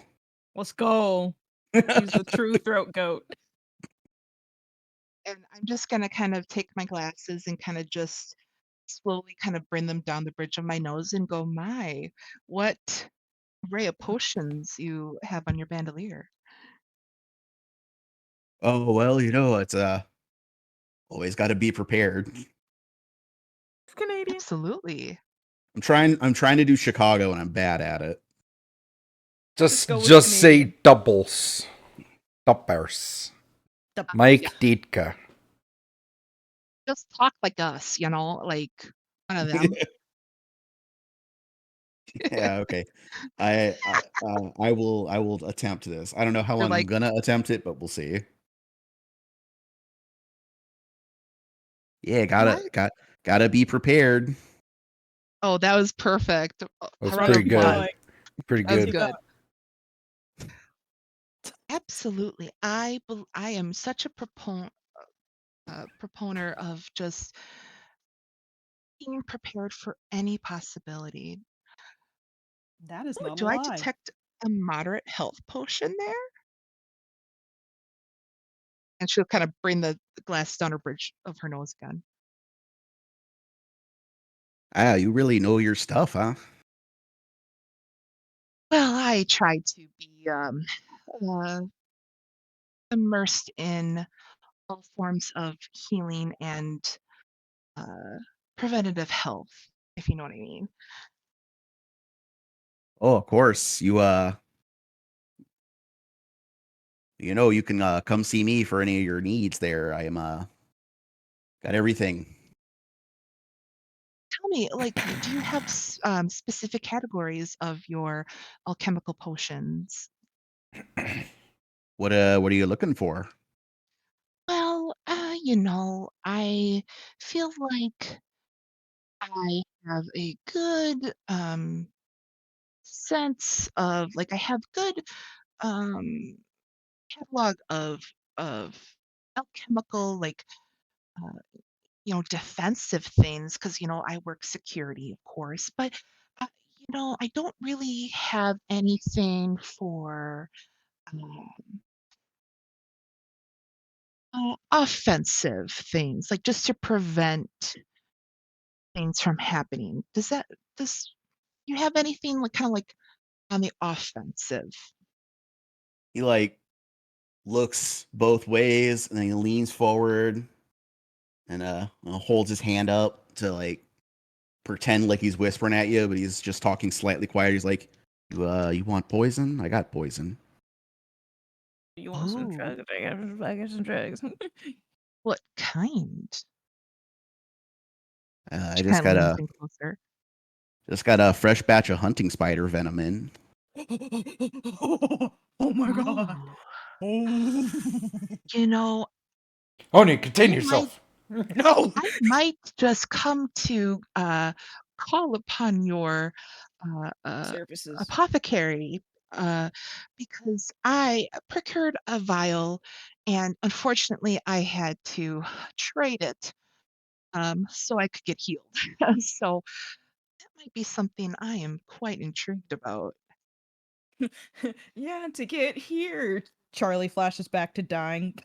Let's go. He's the true throat goat. And I'm just gonna kind of take my glasses and kind of just slowly kind of bring them down the bridge of my nose and go, "My, what array of potions you have on your bandolier." Oh well, it's always got to be prepared. It's Canadian. Absolutely. I'm trying to do Chicago, and I'm bad at it. just go with just say Canadian. doubles. Doublers. The Mike Yeah. Ditka. Just talk like us, like one of them. Yeah, okay. I will attempt this. I don't know how They're long I'm like, gonna attempt it, but we'll see. Yeah, "What?" gotta be prepared. Oh, that was perfect. That was Round of pretty keep good. applause. going. Pretty That was good. Keep good. going. Absolutely. I am such a proponent of just being prepared for any possibility. That is Ooh, not a do I lie. detect a moderate health potion there? And she'll kind of bring the glass down her bridge of her nose again. Ah, you really know your stuff, huh? Well, I try to be uh, immersed in all forms of healing and uh, preventative health, if you know what I mean. Oh, of course. You can come see me for any of your needs there. I am got everything. Tell me, like, do you have specific categories of your alchemical potions? What are you looking for? Well, I feel like I have a good sense of like I have good um catalog of alchemical like uh, defensive things because I work security, of course, but uh, I don't really have anything for um, offensive things, like just to prevent things from happening. Does you have anything like kind of like on the offensive? He like looks both ways and then he leans forward and holds his hand up to like pretend like he's whispering at you, but he's just talking slightly quieter. He's like, "You want poison? I got poison." You want some Oh, drugs? I got some drugs. what kind? I She kind of leans in closer. just got a fresh batch of hunting spider venom in. Oh my god. Oh, Oh. you know, Oni, contain I might yourself. No. I might just come to call upon your Services. apothecary uh, because I procured a vial and unfortunately I had to trade it so I could get healed. So that might be something I am quite intrigued about. Yeah, to get here. Charlie flashes back to dying.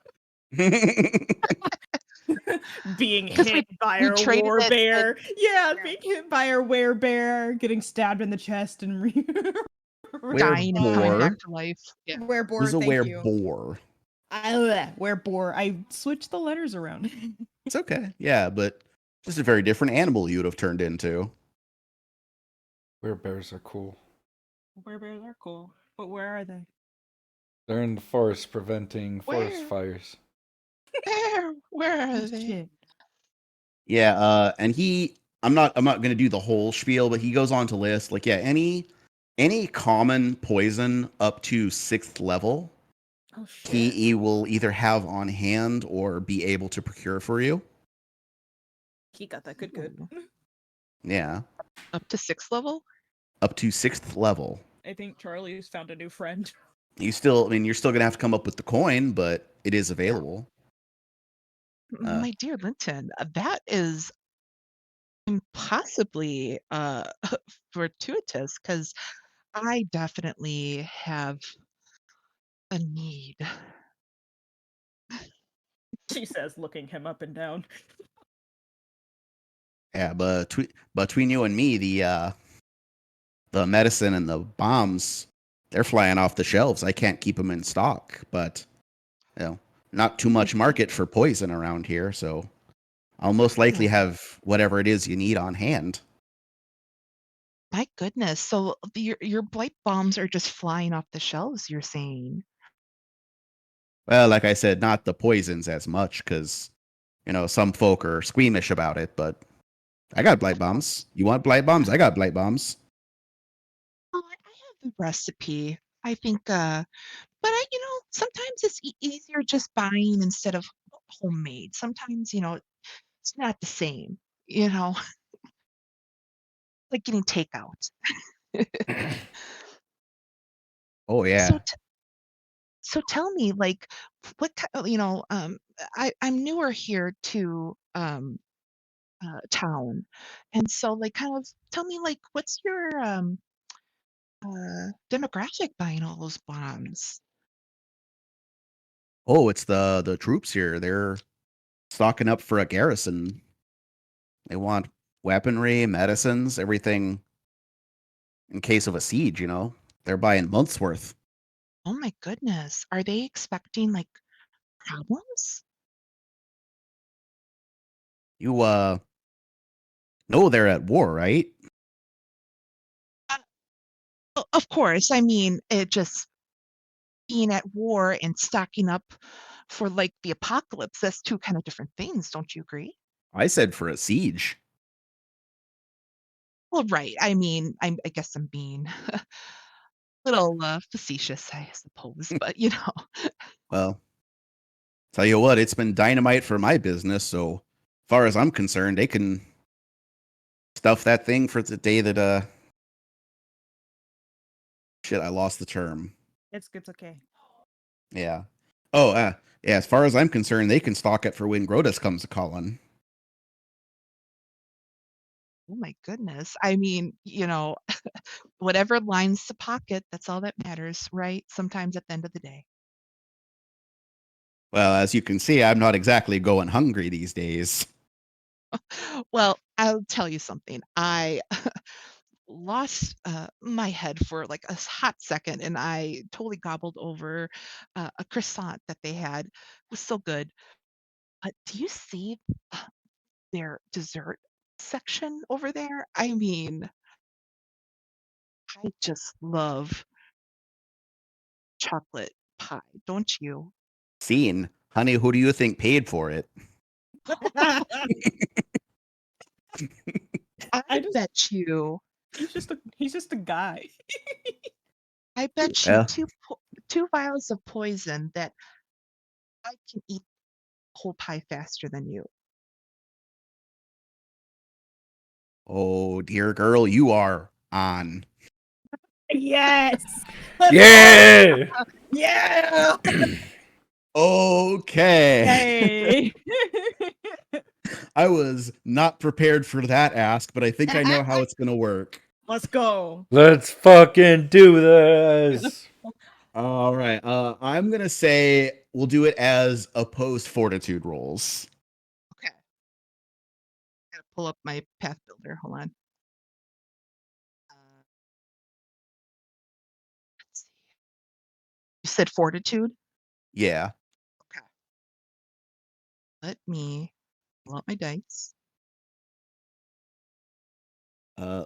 Being Because hit by we our traded war it and bear. Yeah, yeah, being hit by our werebear, getting stabbed in the chest and dying and coming back Were to life. Yeah. Werebore, who's a thank you. werebore? Werebore. I switched the letters around. It's okay. Yeah, but just a very different animal you would have turned into. Bears are cool. Werebears are cool, but where are they? They're in the forest preventing forest Where? fires. Where Oh are they? shit. Yeah, and I'm not gonna do the whole spiel, but he goes on to list like, yeah, any common poison up to 6th level, Oh shit. he will either have on hand or be able to procure for you. He got that good. Ooh, Yeah. up to 6th level? Up to 6th level. I think Charlie's found a new friend. You're still gonna have to come up with the coin, but it is available. Uh, My dear Linton, that is impossibly fortuitous because I definitely have a need. She says, looking him up and down. yeah, but between you and me, the medicine and the bombs, they're flying off the shelves. I can't keep them in stock, but you know, not too much market for poison around here, so I'll most likely Oh, have whatever it is you need on hand. my goodness. So your blight bombs are just flying off the shelves, you're saying? Well, like I said, not the poisons as much, because some folk are squeamish about it, but I got blight Oh, bombs. You want blight bombs? I got blight bombs. well, I have the recipe. I think, but sometimes it's easier just buying instead of homemade. Sometimes, it's not the same, you know, like getting takeout. Oh So yeah. So tell me, like, what I'm newer here to town, and so like, kind of tell me, like, what's your demographic buying all those bonds? Oh, it's the troops here. They're stocking up for a garrison. They want weaponry, medicines, everything in case of a siege. They're buying months worth. Oh my goodness, are they expecting like problems? You know they're at war, right? Uh, of course, I mean, it just being at war and stocking up for like the apocalypse. That's two kind of different things, don't you agree? I said for a siege. Well, right. I mean, I guess I'm being little, facetious, I suppose, but, Well, tell you what, it's been dynamite for my business. So, far as I'm concerned, they can stuff that thing for the day that shit. I lost the term. It's okay. Yeah. Oh, yeah. As far as I'm concerned, they can stock it for when Grotus comes a calling. oh my goodness. I mean, whatever lines the pocket, that's all that matters, right? Sometimes at the end of the day. Well, as you can see, I'm not exactly going hungry these days. Well, I'll tell you something. I lost, my head for, like, hot second, and I totally gobbled over, a croissant that they had. It was so good. But do you see, uh, their dessert section over there? I mean, I just love chocolate pie, don't you? Scene. Honey, who do you think paid for it? I just bet you. he's just a guy. I bet you Yeah. two vials of poison that I can eat the whole pie faster than you. Oh, dear girl, you are on. Yes. Let's Yeah. go. Yeah. Okay. Hey. I was not prepared for that ask, but I think I know how it's going to work. Let's go. Let's fucking do this. All right. I'm going to say we'll do it as opposed fortitude rolls. Okay. Gotta pull up my path builder. Hold on. Let's see. You said fortitude? Yeah. Okay. Let me pull up my dice.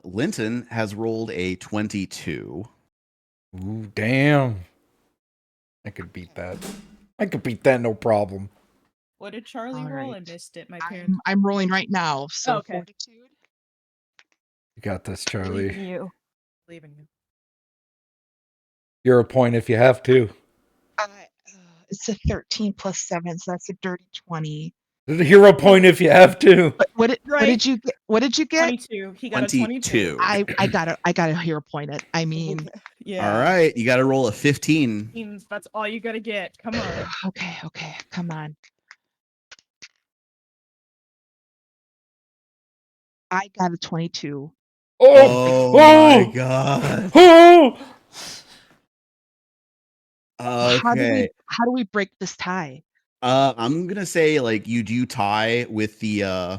Linton has rolled a 22. Ooh, damn. I could beat that. I could beat that, no problem. What did Charlie All roll? I right. missed it. My parents. I'm rolling right now. So Okay. fortitude. You got this, Believe in Charlie. you. Believe in you. You're a point if you have to. It's a 13 plus 7, so that's a dirty 20. Hero point if you have to. But what Right. did you get? What did you get? 22. He got a 22. I got a hero point it. I mean, Yeah. All right. You got to roll a 15. Means that's all you gotta get. Come on. okay, come on. I got a 22. Oh my god. Oh! Okay. How do we break this tie? I'm gonna say like you do tie with the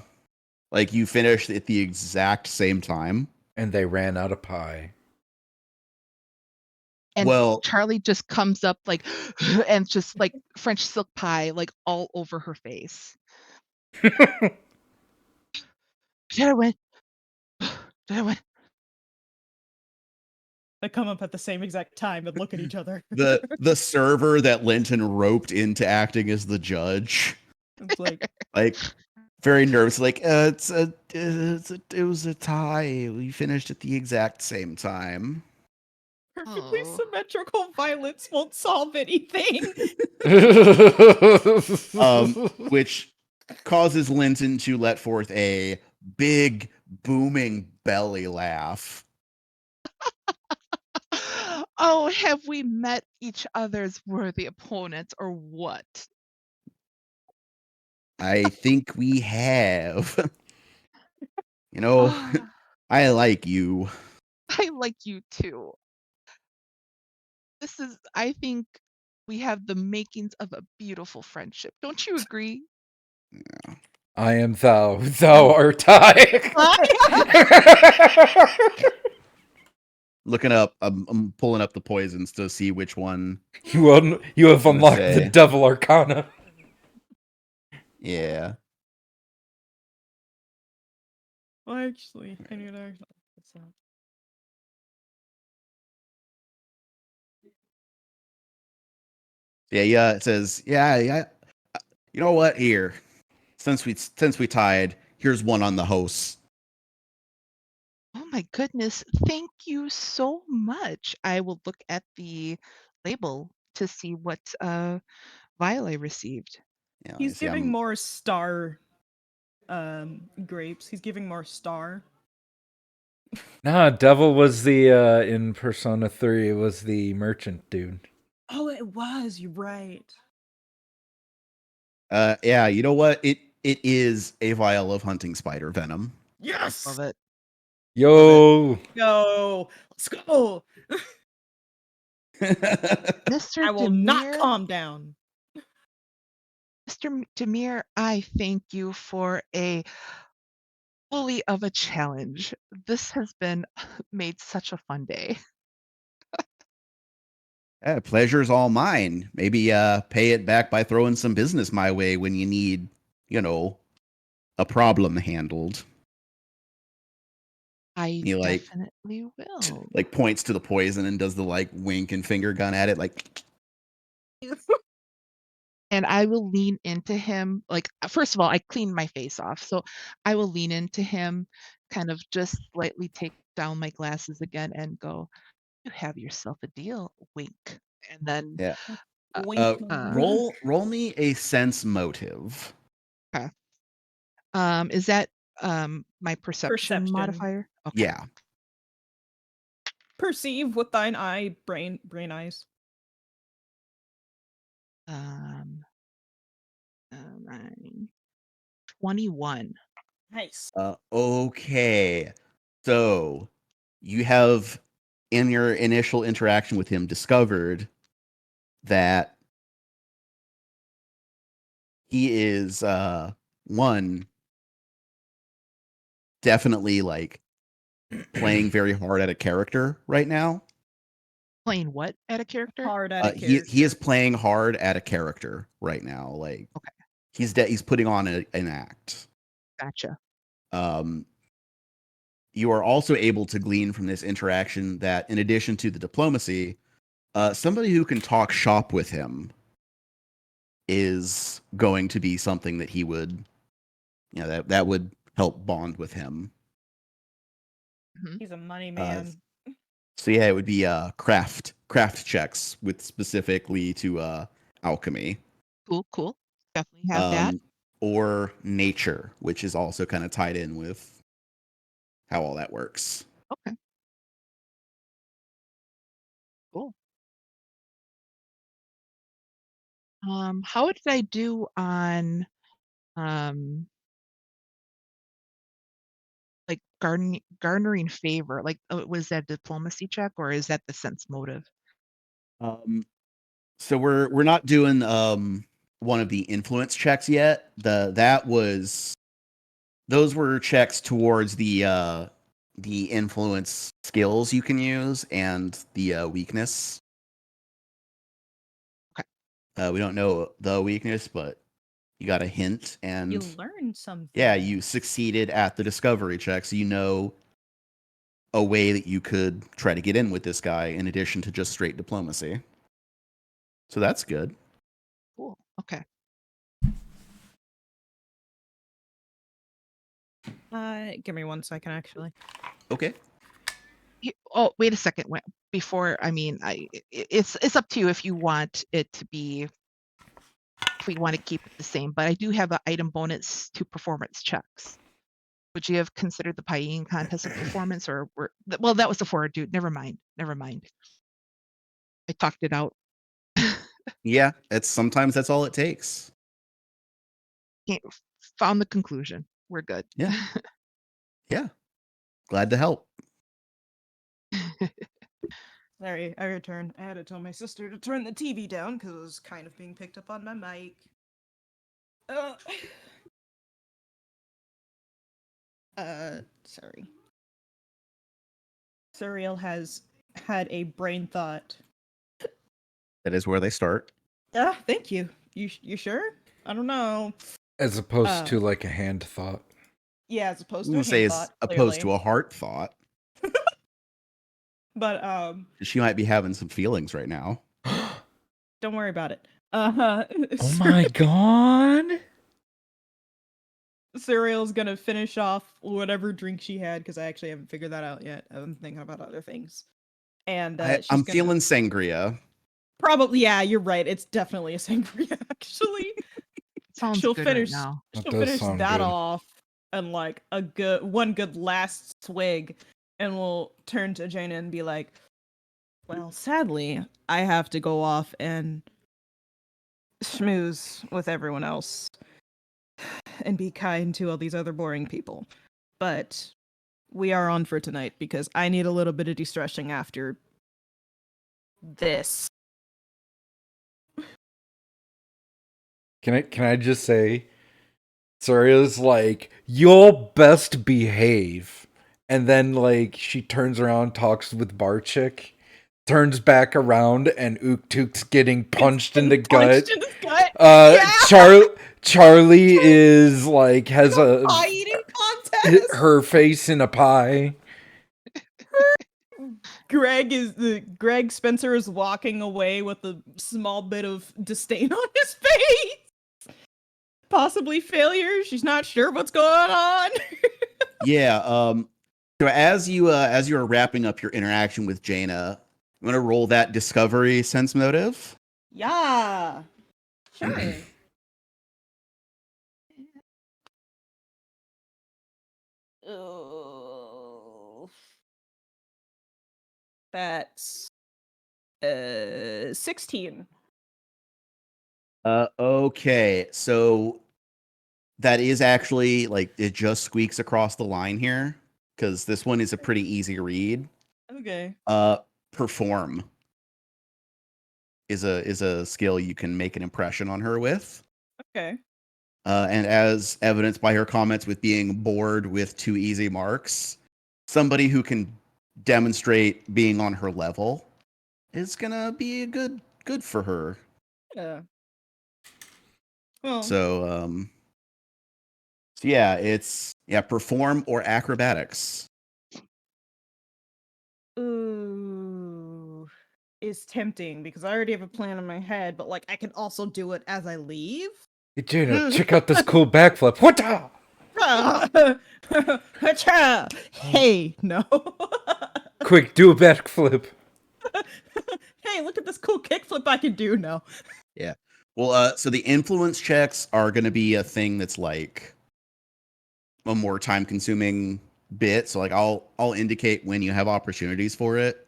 like you finished at the exact same time. And they ran out of pie. And Well, Charlie just comes up like and just like French silk pie like all over her face. Did I win? Did I win? They come up at the same exact time and look at each other. the server that Linton roped into acting as the judge, It's like very nervous, like it was a tie. We finished at the exact same time. perfectly Oh. symmetrical violence won't solve anything. Which causes Linton to let forth a big booming belly laugh. Oh, have we met each other's worthy opponents or what? I think we have. You know, I like you. I like you too. I think we have the makings of a beautiful friendship. Don't you agree? I am thou. Thou art I. Looking up, I'm pulling up the poisons to see which one. You have I'm gonna unlocked the say. devil arcana. Yeah. Well, actually, I knew that. That's not. Yeah. It says, yeah. You know what? Here, since we tied, here's one on the host. Oh my goodness. Thank you so much. I will look at the label to see what vial I received. Yeah, He's giving more star grapes. He's giving more star. Nah, devil was the in Persona 3, it was the merchant dude. Oh, it was. You're right. Yeah. You know what? It is a vial of hunting spider venom. Yes. Love it. Yo. Go. Let's go. Mr. I will not Demir, calm down. Mr. Demir, I thank you for a fully of a challenge. This has been made such a fun day. Yeah, pleasure's all mine. Maybe pay it back by throwing some business my way when you need, a problem handled. I He definitely will. like points to the poison and does the like wink and finger gun at it, like And I will lean into him, like, first of all, I cleaned my face off, so I will lean into him, kind of just slightly take down my glasses again and go, "You have yourself a deal, wink." And then, Yeah. Wink. Roll me a sense motive. okay. Is that, my perception Perception. modifier? Okay. Yeah. Perceive with thine eye, brain eyes. Um, 9, 21. Nice. Okay. So you have, in your initial interaction with him, discovered that he is one, definitely like playing very hard at a character right now. Playing what at a character? Hard at a He character. is playing hard at a character right now. Like, Okay. he's putting on an act. Gotcha. You are also able to glean from this interaction that, in addition to the diplomacy, somebody who can talk shop with him is going to be something that he would, that would help bond with him. He's a money man. So yeah, it would be craft checks with specifically to alchemy. Cool. Definitely have that. Or nature, which is also kind of tied in with how all that works. Okay. Cool. How did I do on, like, garnering favor? Like, was that diplomacy check, or is that the sense motive? So we're not doing one of the influence checks yet. Those were checks towards the influence skills you can use and the weakness. Okay. We don't know the weakness, but you got a hint, and You learned something. yeah, you succeeded at the discovery check, so you know a way that you could try to get in with this guy in addition to just straight diplomacy. So that's good. Cool. Okay. Give me 1 second, actually. Okay. Oh, wait a second. Before, I mean, it's up to you if you want it to be, if we want to keep it the same, but I do have an item bonus to performance checks. Would you have considered the pieing contest a performance, or well, that was the forward dude. Never mind. I talked it out. Yeah, sometimes that's all it takes. Found the conclusion. We're good. Yeah. Yeah. Glad to help. Sorry, I returned. I had to tell my sister to turn the TV down because it was kind of being picked up on my mic. Sorry. Suriel has had a brain thought. That is where they start. Thank you. You sure? I don't know. As opposed to like a hand thought. Yeah, as opposed I'm to a gonna say hand as thought, opposed to clearly. a heart thought. But She might be having some feelings right now. don't worry about it. Oh my god. Suriel's gonna finish off whatever drink she had because I actually haven't figured that out yet. I'm thinking about other things. And I'm feeling sangria. probably, yeah, you're right. It's definitely a sangria. Actually, Sounds she'll good finish. right now. That She'll does finish sound that good. off and like one good last swig, and we'll turn to Jaina and be like, "Well, sadly, I have to go off and schmooze with everyone else and be kind to all these other boring people, but we are on for tonight because I need a little bit of de-stressing after this." Can I just say, Saria's like, you'll best behave. And then like she turns around, talks with Barchik, turns back around, and Uktuk's getting punched in the gut. Punched in his gut. Charlie is like has a Pie eating contest. her face in a pie. Greg Spencer is walking away with a small bit of disdain on his face. Possibly failure. She's not sure what's going on. Yeah. So as you are wrapping up your interaction with Jaina, I'm gonna roll that discovery sense motive. Yeah. Sure. Oh. That's 16. Okay. So that is actually like it just squeaks across the line here because this one is a pretty easy read. Okay. Perform is a skill you can make an impression on her with. Okay. And as evidenced by her comments with being bored with 2 easy marks, somebody who can demonstrate being on her level is gonna be good for her. Yeah. Well. So yeah, it's perform or acrobatics. Ooh. Is tempting because I already have a plan in my head, but like I can also do it as I leave. Hey, Jaina, check out this cool backflip. What? Hacha! Hey, no. Quick, do a backflip. Hey, look at this cool kickflip I can do now. Yeah. Well, so the influence checks are going to be a thing that's like a more time-consuming bit. So like I'll indicate when you have opportunities for it,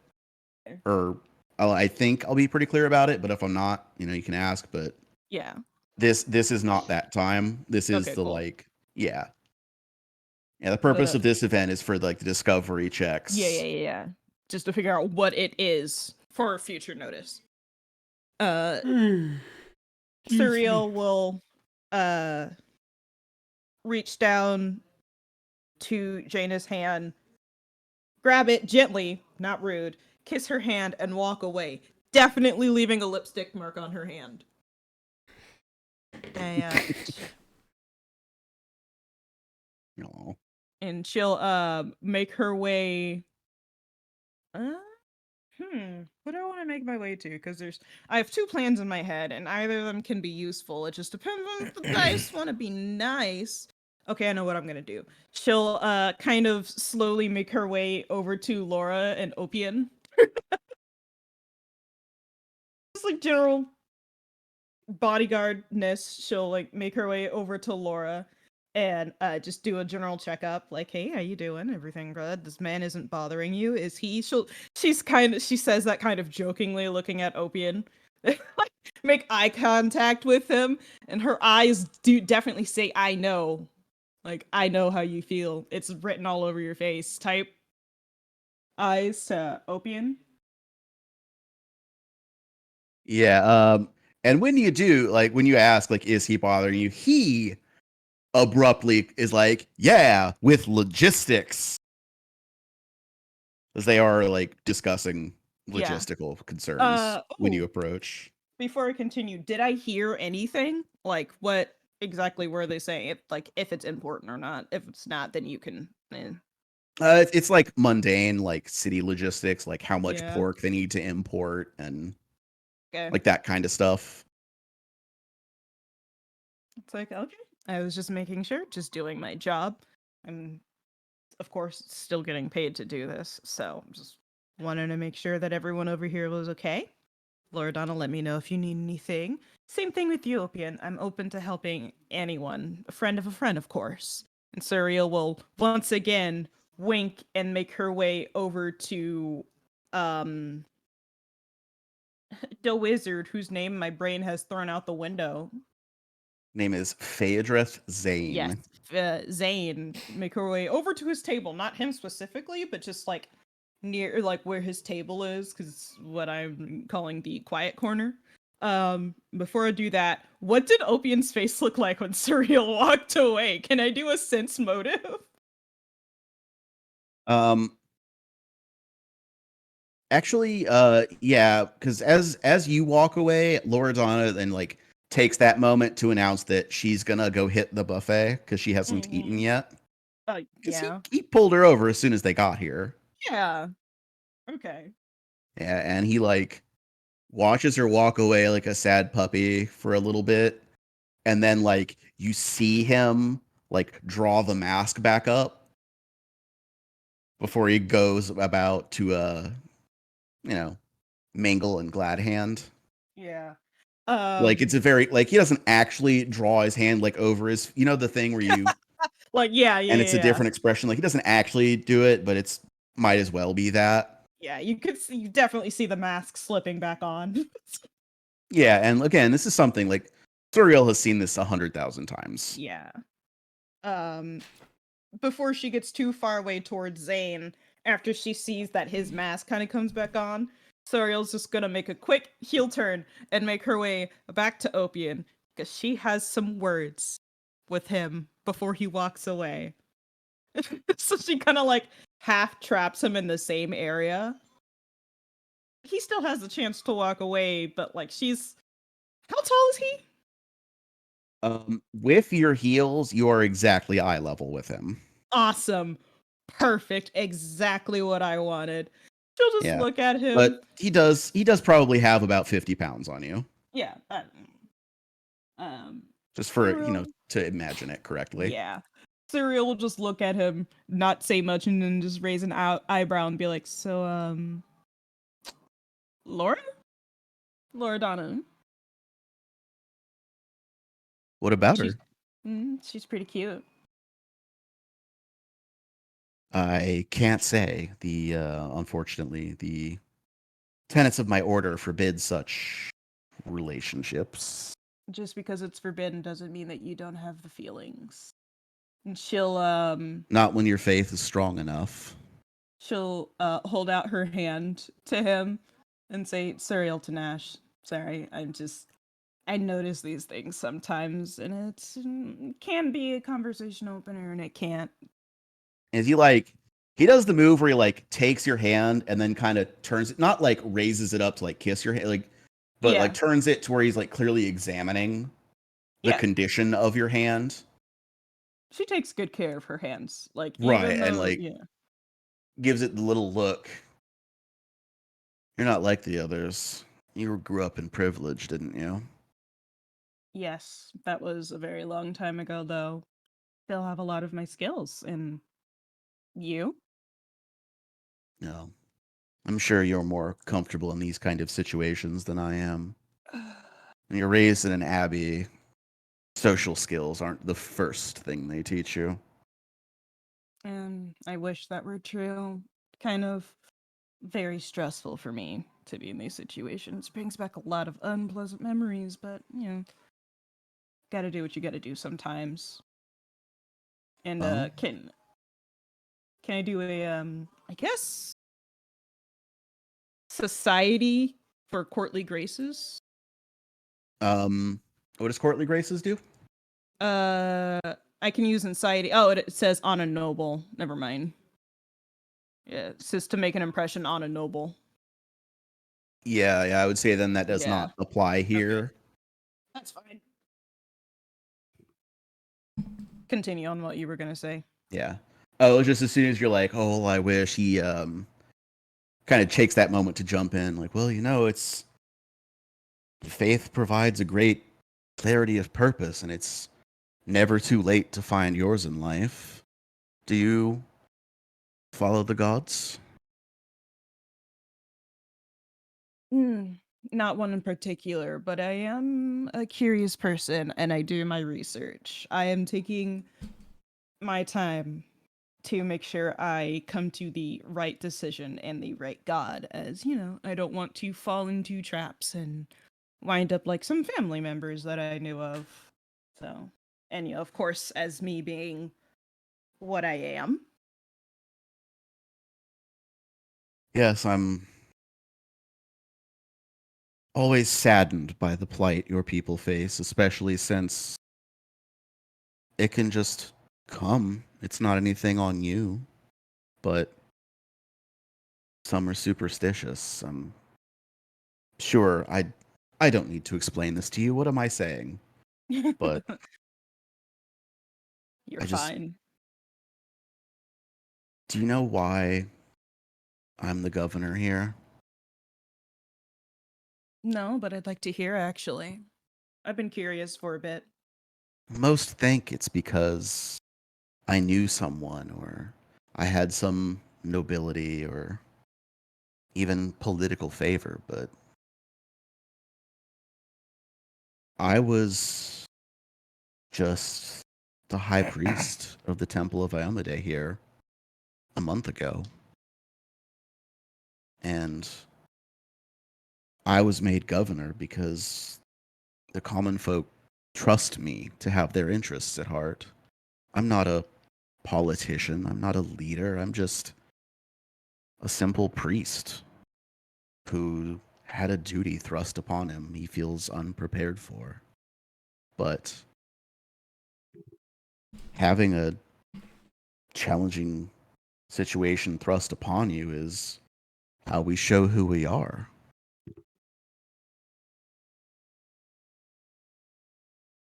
or I think I'll be pretty clear about it. But if I'm not, you can ask. But Yeah. this is not that time. This is Okay, the cool. like yeah. The purpose of this event is for like the discovery checks. Yeah. Just to figure out what it is for future notice. Surreal will reach down to Jaina's hand, grab it gently, not rude, kiss her hand, and walk away, definitely leaving a lipstick mark on her hand. And she'll make her way. What do I want to make my way to? Because I have 2 plans in my head, and either of them can be useful. It just depends on if the dice want to be nice. Okay, I know what I'm gonna do. She'll kind of slowly make her way over to Laura and Opian. Just like general bodyguardness. She'll like make her way over to Laura and just do a general checkup, like, hey, how you doing? Everything good? This man isn't bothering you, is he? She says that kind of jokingly, looking at Opian. Like, make eye contact with him, and her eyes do definitely say, I know. Like, I know how you feel. It's written all over your face. Type eyes to Opian. Yeah. And when you do, like, when you ask, like, is he bothering you? He abruptly is like, yeah, with logistics. As they are, like, discussing logistical concerns when you approach. Before I continue, did I hear anything? Like, what exactly were they saying? Like, if it's important or not. If it's not, then you can. It's like mundane, like city logistics, like how much Yeah. pork they need to import and Okay. like that kind of stuff. It's like, okay. I was just making sure, just doing my job. I'm, of course, still getting paid to do this, so just wanted to make sure that everyone over here was okay. Loredana, let me know if you need anything. Same thing with you, Opian. I'm open to helping anyone. A friend, of course. And Surreal will once again wink and make her way over to the wizard whose name my brain has thrown out the window. Name is Phaedrith Zane. Yes, Zane. Make her way over to his table. Not him specifically, but just like near, like where his table is, because what I'm calling the quiet corner. Before I do that, what did Opian's face look like when Surreal walked away? Can I do a sense motive? Actually, yeah, because as you walk away, Loredana then like takes that moment to announce that she's gonna go hit the buffet because she hasn't eaten yet. Yeah. He pulled her over as soon as they got here. Yeah. Okay. Yeah, and he like watches her walk away like a sad puppy for a little bit, and then like you see him like draw the mask back up before he goes about to you know, mingle and glad hand. Yeah. Like it's a very like he doesn't actually draw his hand like over his, you know, the thing where you Like yeah, yeah, and yeah, it's a yeah. different expression. Like he doesn't actually do it, but it's might as well be that. Yeah, you definitely see the mask slipping back on. Yeah, and again, this is something like Suriel has seen this 100,000 times. Yeah. Um Before she gets too far away towards Zane, after she sees that his mask kind of comes back on, Suriel's just gonna make a quick heel turn and make her way back to Opian because she has some words with him before he walks away. So she kind of like half traps him in the same area. He still has the chance to walk away, but like she's how tall is he? With your heels, you are exactly eye level with him. Awesome. Perfect. Exactly what I wanted. She'll just Yeah. look at him. But he does probably have about 50 pounds on you. Yeah. Um Just for, Cyril. to imagine it correctly. Yeah. Cyril will just look at him, not say much, and then just raise an eyebrow and be like, "So, Laura? Laura Donna. What about She's her? she's pretty cute." I can't say. The unfortunately, the tenets of my order forbid such relationships. Just because it's forbidden doesn't mean that you don't have the feelings. And she'll Not when your faith is strong enough. hold out her hand to him and say, "Suriel to Nash. Sorry, I notice these things sometimes, and it can be a conversation opener, and it can't." And he does the move where he like takes your hand and then kind of turns it, not like raises it up to like kiss your hand, like, but Yeah, like turns it to where he's like clearly examining the yeah. condition of your hand. She takes good care of her hands. Like even Right. And though, like yeah, gives it the little look. You're not like the others. You grew up in privilege, didn't you? yes, that was a very long time ago, though. Still have a lot of my skills, and you. No. I'm sure you're more comfortable in these kind of situations than I am. When you're raised in an abbey, social skills aren't the first thing they teach you. And I wish that were true. Kind of very stressful for me to be in these situations. Brings back a lot of unpleasant memories, but gotta do what you gotta do sometimes. And Well, can I do a I guess society for courtly graces? what does courtly graces do? Uh I can use anxiety. Oh, it says on a noble. Never mind. Yeah, it says to make an impression on a noble. Yeah, I would say then that does Yeah. not apply Okay. here. That's fine. Continue on what you were gonna say. Yeah. Oh, just as soon as you're like, oh, I wish he kind of takes that moment to jump in, like, well, it's faith provides a great clarity of purpose, and it's never too late to find yours in life. Do you follow the gods? Mm, not one in particular, but I am a curious person and I do my research. I am taking my time to make sure I come to the right decision and the right god, as I don't want to fall into traps and wind up like some family members that I knew of. So, and of course, as me being what I am. Yes, I'm always saddened by the plight your people face, especially since it can just come. It's not anything on you, but some are superstitious. I'm sure I don't need to explain this to you. What am I saying? But You're I just fine. do you know why I'm the governor here. No, but I'd like to hear, actually. I've been curious for a bit. Most think it's because I knew someone or I had some nobility or even political favor, but I was just the high priest of the Temple of Iomedae here a month ago. And I was made governor because the common folk trust me to have their interests at heart. I'm not a politician, I'm not a leader, I'm just a simple priest who had a duty thrust upon him he feels unprepared for. But having a challenging situation thrust upon you is how we show who we are.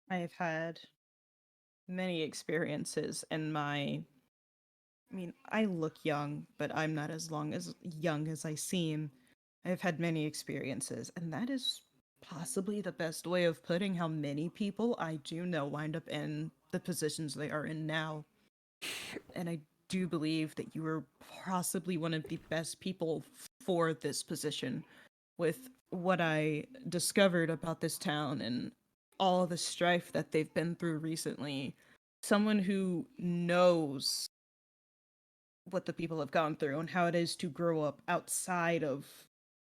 I have had many experiences in my. I mean, I look young, but I'm not as young as I seem. I've had many experiences, and that is possibly the best way of putting how many people I do know wind up in the positions they are in now. And I do believe that you are possibly one of the best people for this position with what I discovered about this town and all the strife that they've been through recently. Someone who knows what the people have gone through and how it is to grow up outside of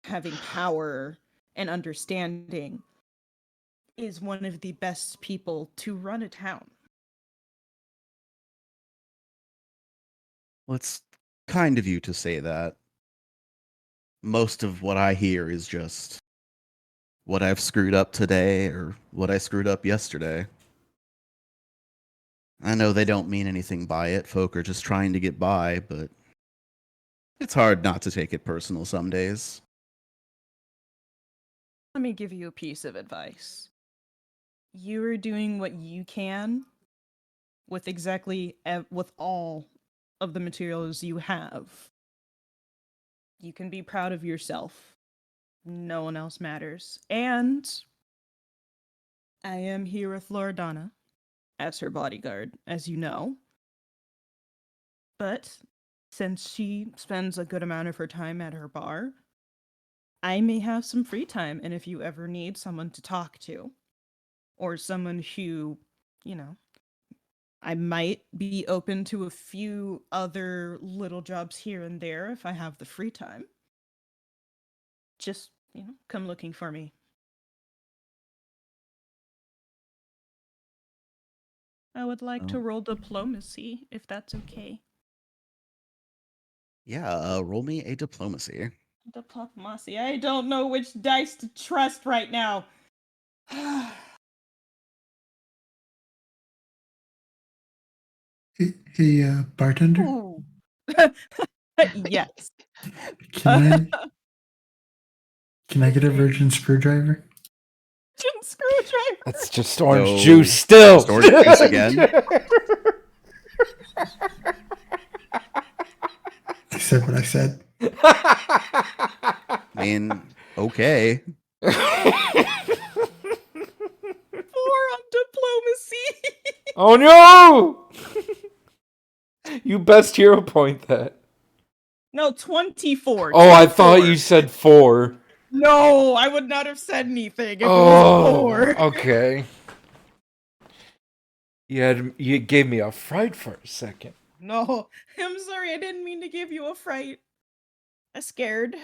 having power and understanding is one of the best people to run a town. Well, it's kind of you to say that. Most of what I hear is just what I've screwed up today or what I screwed up yesterday. I know they don't mean anything by it. Folk are just trying to get by, but it's hard not to take it personal some days. Let me give you a piece of advice. You are doing what you can with with all of the materials you have. You can be proud of yourself. No one else matters. And I am here with Loredana as her bodyguard, as you know. But since she spends a good amount of her time at her bar, I may have some free time. And if you ever need someone to talk to, or someone who, you know, I might be open to a few other little jobs here and there if I have the free time. Just, come looking for me. I would like to Oh. roll diplomacy, if that's okay. Yeah, roll me a diplomacy. Diplomacy. I don't know which dice to trust right now. Hey, bartender, Ooh. Yes. can I get a virgin screwdriver? Screwdriver. That's just orange So, juice still. just orange juice again. I said what I said. I mean, okay. 4 on diplomacy. Oh no! You best hero point that. No, 24. Oh, I 24. thought you said 4. No, I would not have said anything if it was Oh, 4. okay. You gave me a fright for a second. No, I'm sorry. I didn't mean to give you a fright. I'm scared.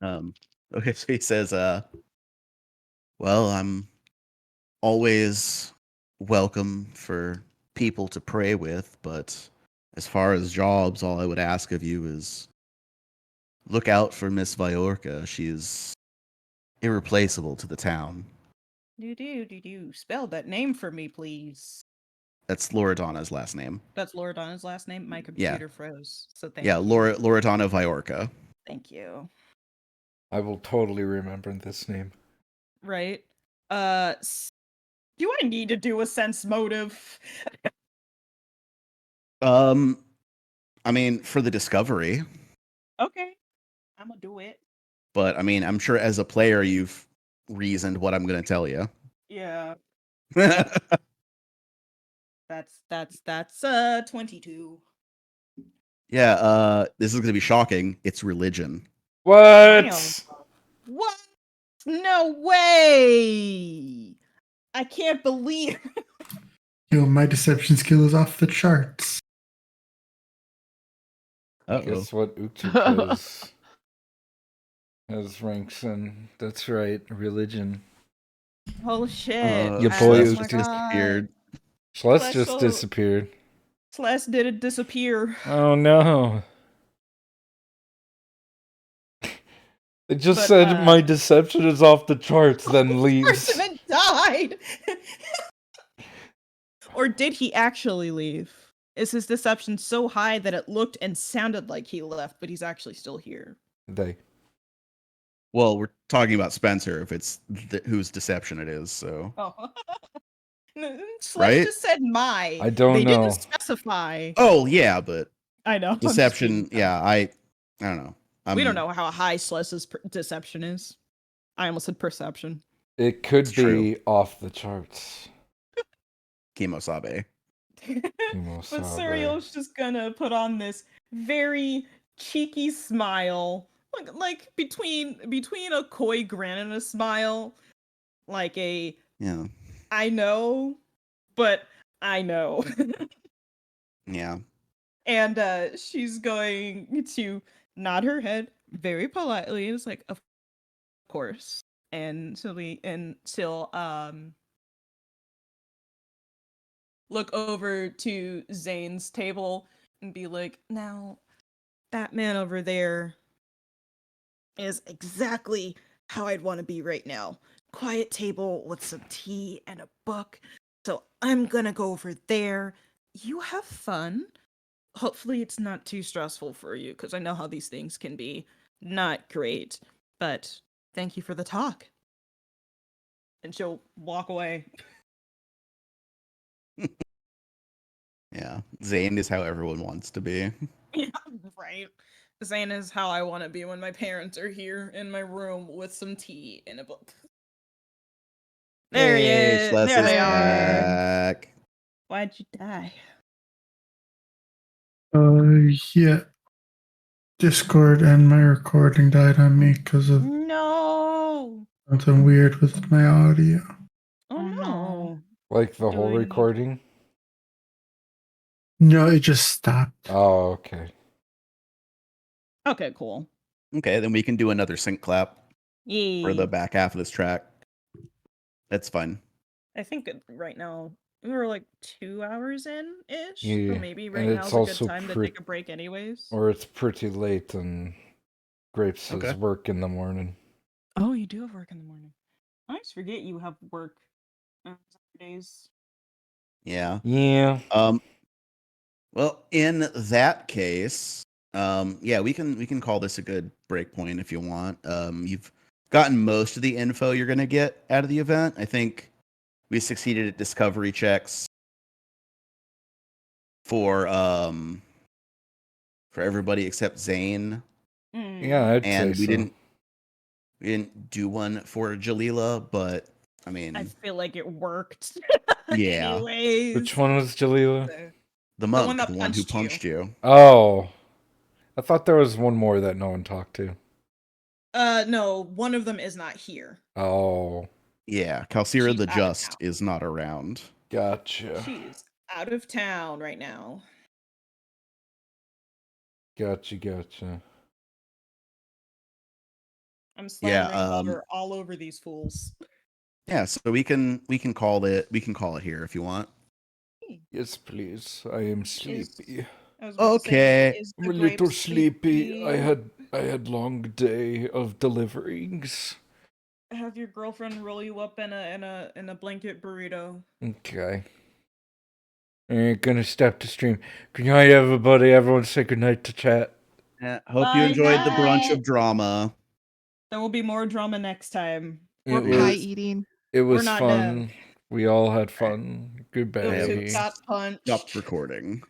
Okay, so he says, well, I'm always welcome for people to pray with, but as far as jobs, all I would ask of you is look out for Miss Viorka. She is irreplaceable to the town. Do. Spell that name for me, please. That's Loredana's last name. That's Loredana's last name. My Yeah. computer froze, so thank Yeah, you. Loredana Viorka. Thank you. I will totally remember this name. Right. Do I need to do a sense motive? I mean, for the discovery. Okay, I'm gonna do it. But I mean, I'm sure as a player, you've reasoned what I'm going to tell you. Yeah, that's 22. Yeah, this is going to be shocking. It's religion. Damn. What? What? No way! I can't believe. Yo, my deception skill is off the charts. Uh-oh. Guess what Uchuk has ranks in? That's right, religion. Oh shit! Your boy Celeste Uchuk. just disappeared. Celeste just Celeste- disappeared. Celeste didn't disappear. Oh no. It just But, said my deception is off the charts, then The leaves. person died. Or did he actually leave? Is his deception so high that it looked and sounded like he left, but he's actually still here? They. Well, we're talking about Spencer, if it's whose deception it is, so. Oh. Slash Right? just said my. I don't they know. didn't specify. Oh, yeah, but I know. I'm just deception, being- yeah, I don't know. We don't know how high Slesh's deception is. I almost said perception. It could It's be true. off the charts. Kimosabe. But Serial's just gonna put on this very cheeky smile, like between a coy grin and a smile, like a Yeah. I know, but I know. Yeah. And she's going to nod her head very politely. It's like, of course. And she'll look over to Zane's table and be like, now, that man over there is exactly how I'd want to be right now. Quiet table with some tea and a book. So I'm gonna go over there. You have fun. Hopefully it's not too stressful for you, because I know how these things can be. Not great. But thank you for the talk. And she'll walk away. Yeah. Zane is how everyone wants to be. Yeah, right. Zane is how I want to be when my parents are here in my room with some tea and a book. There he is. Celeste There is they are. back. Why'd you die? Yeah. Discord and my recording died on me because of No. something weird with my audio. Oh, Oh, no. no. Like the whole Doing- recording? No, it just stopped. Oh, okay. Okay, cool. Okay, then we can do another sync clap Yeah. for the back half of this track. That's fun. I think right now we're like 2 hours in ish. Yeah, So maybe right and now it's is a also good time to pre- take a break, anyways. Or it's pretty late and Grapes Okay. has work in the morning. Oh, you do have work in the morning. I always forget you have work on Saturdays. Yeah. Yeah. Well, in that case, yeah, we can call this a good break point if you want. You've gotten most of the info you're gonna get out of the event. I think we succeeded at discovery checks for everybody except Zane, Yeah, I'd and say we so. didn't do one for Jalila, but I mean, I feel like it worked. Yeah. Anyways. Which one was Jalila? the one monk, that the one who punched you. punched you. Oh. I thought there was one more that no one talked to. No, one of them is not here. Oh. Yeah, Kalsira She's the out of Just town. is not around. Gotcha. She's out of town right now. Gotcha. I'm Yeah, slandering all over these fools. Yeah, so we can call it here if you want. Yes, please. I am sleepy. I was about to say, Okay. is I'm the a little grape sleepy. I had long day of deliverings. Have your girlfriend roll you up in a blanket burrito. Okay. I ain't gonna stop the stream. Good night, everybody. Everyone say good night to chat. Yeah, hope you Bye, enjoyed the brunch guys. of drama. There will be more drama next time. We're It pie was, eating. it was not fun. done. We all had fun. Goodbye. Got punched. Stopped recording.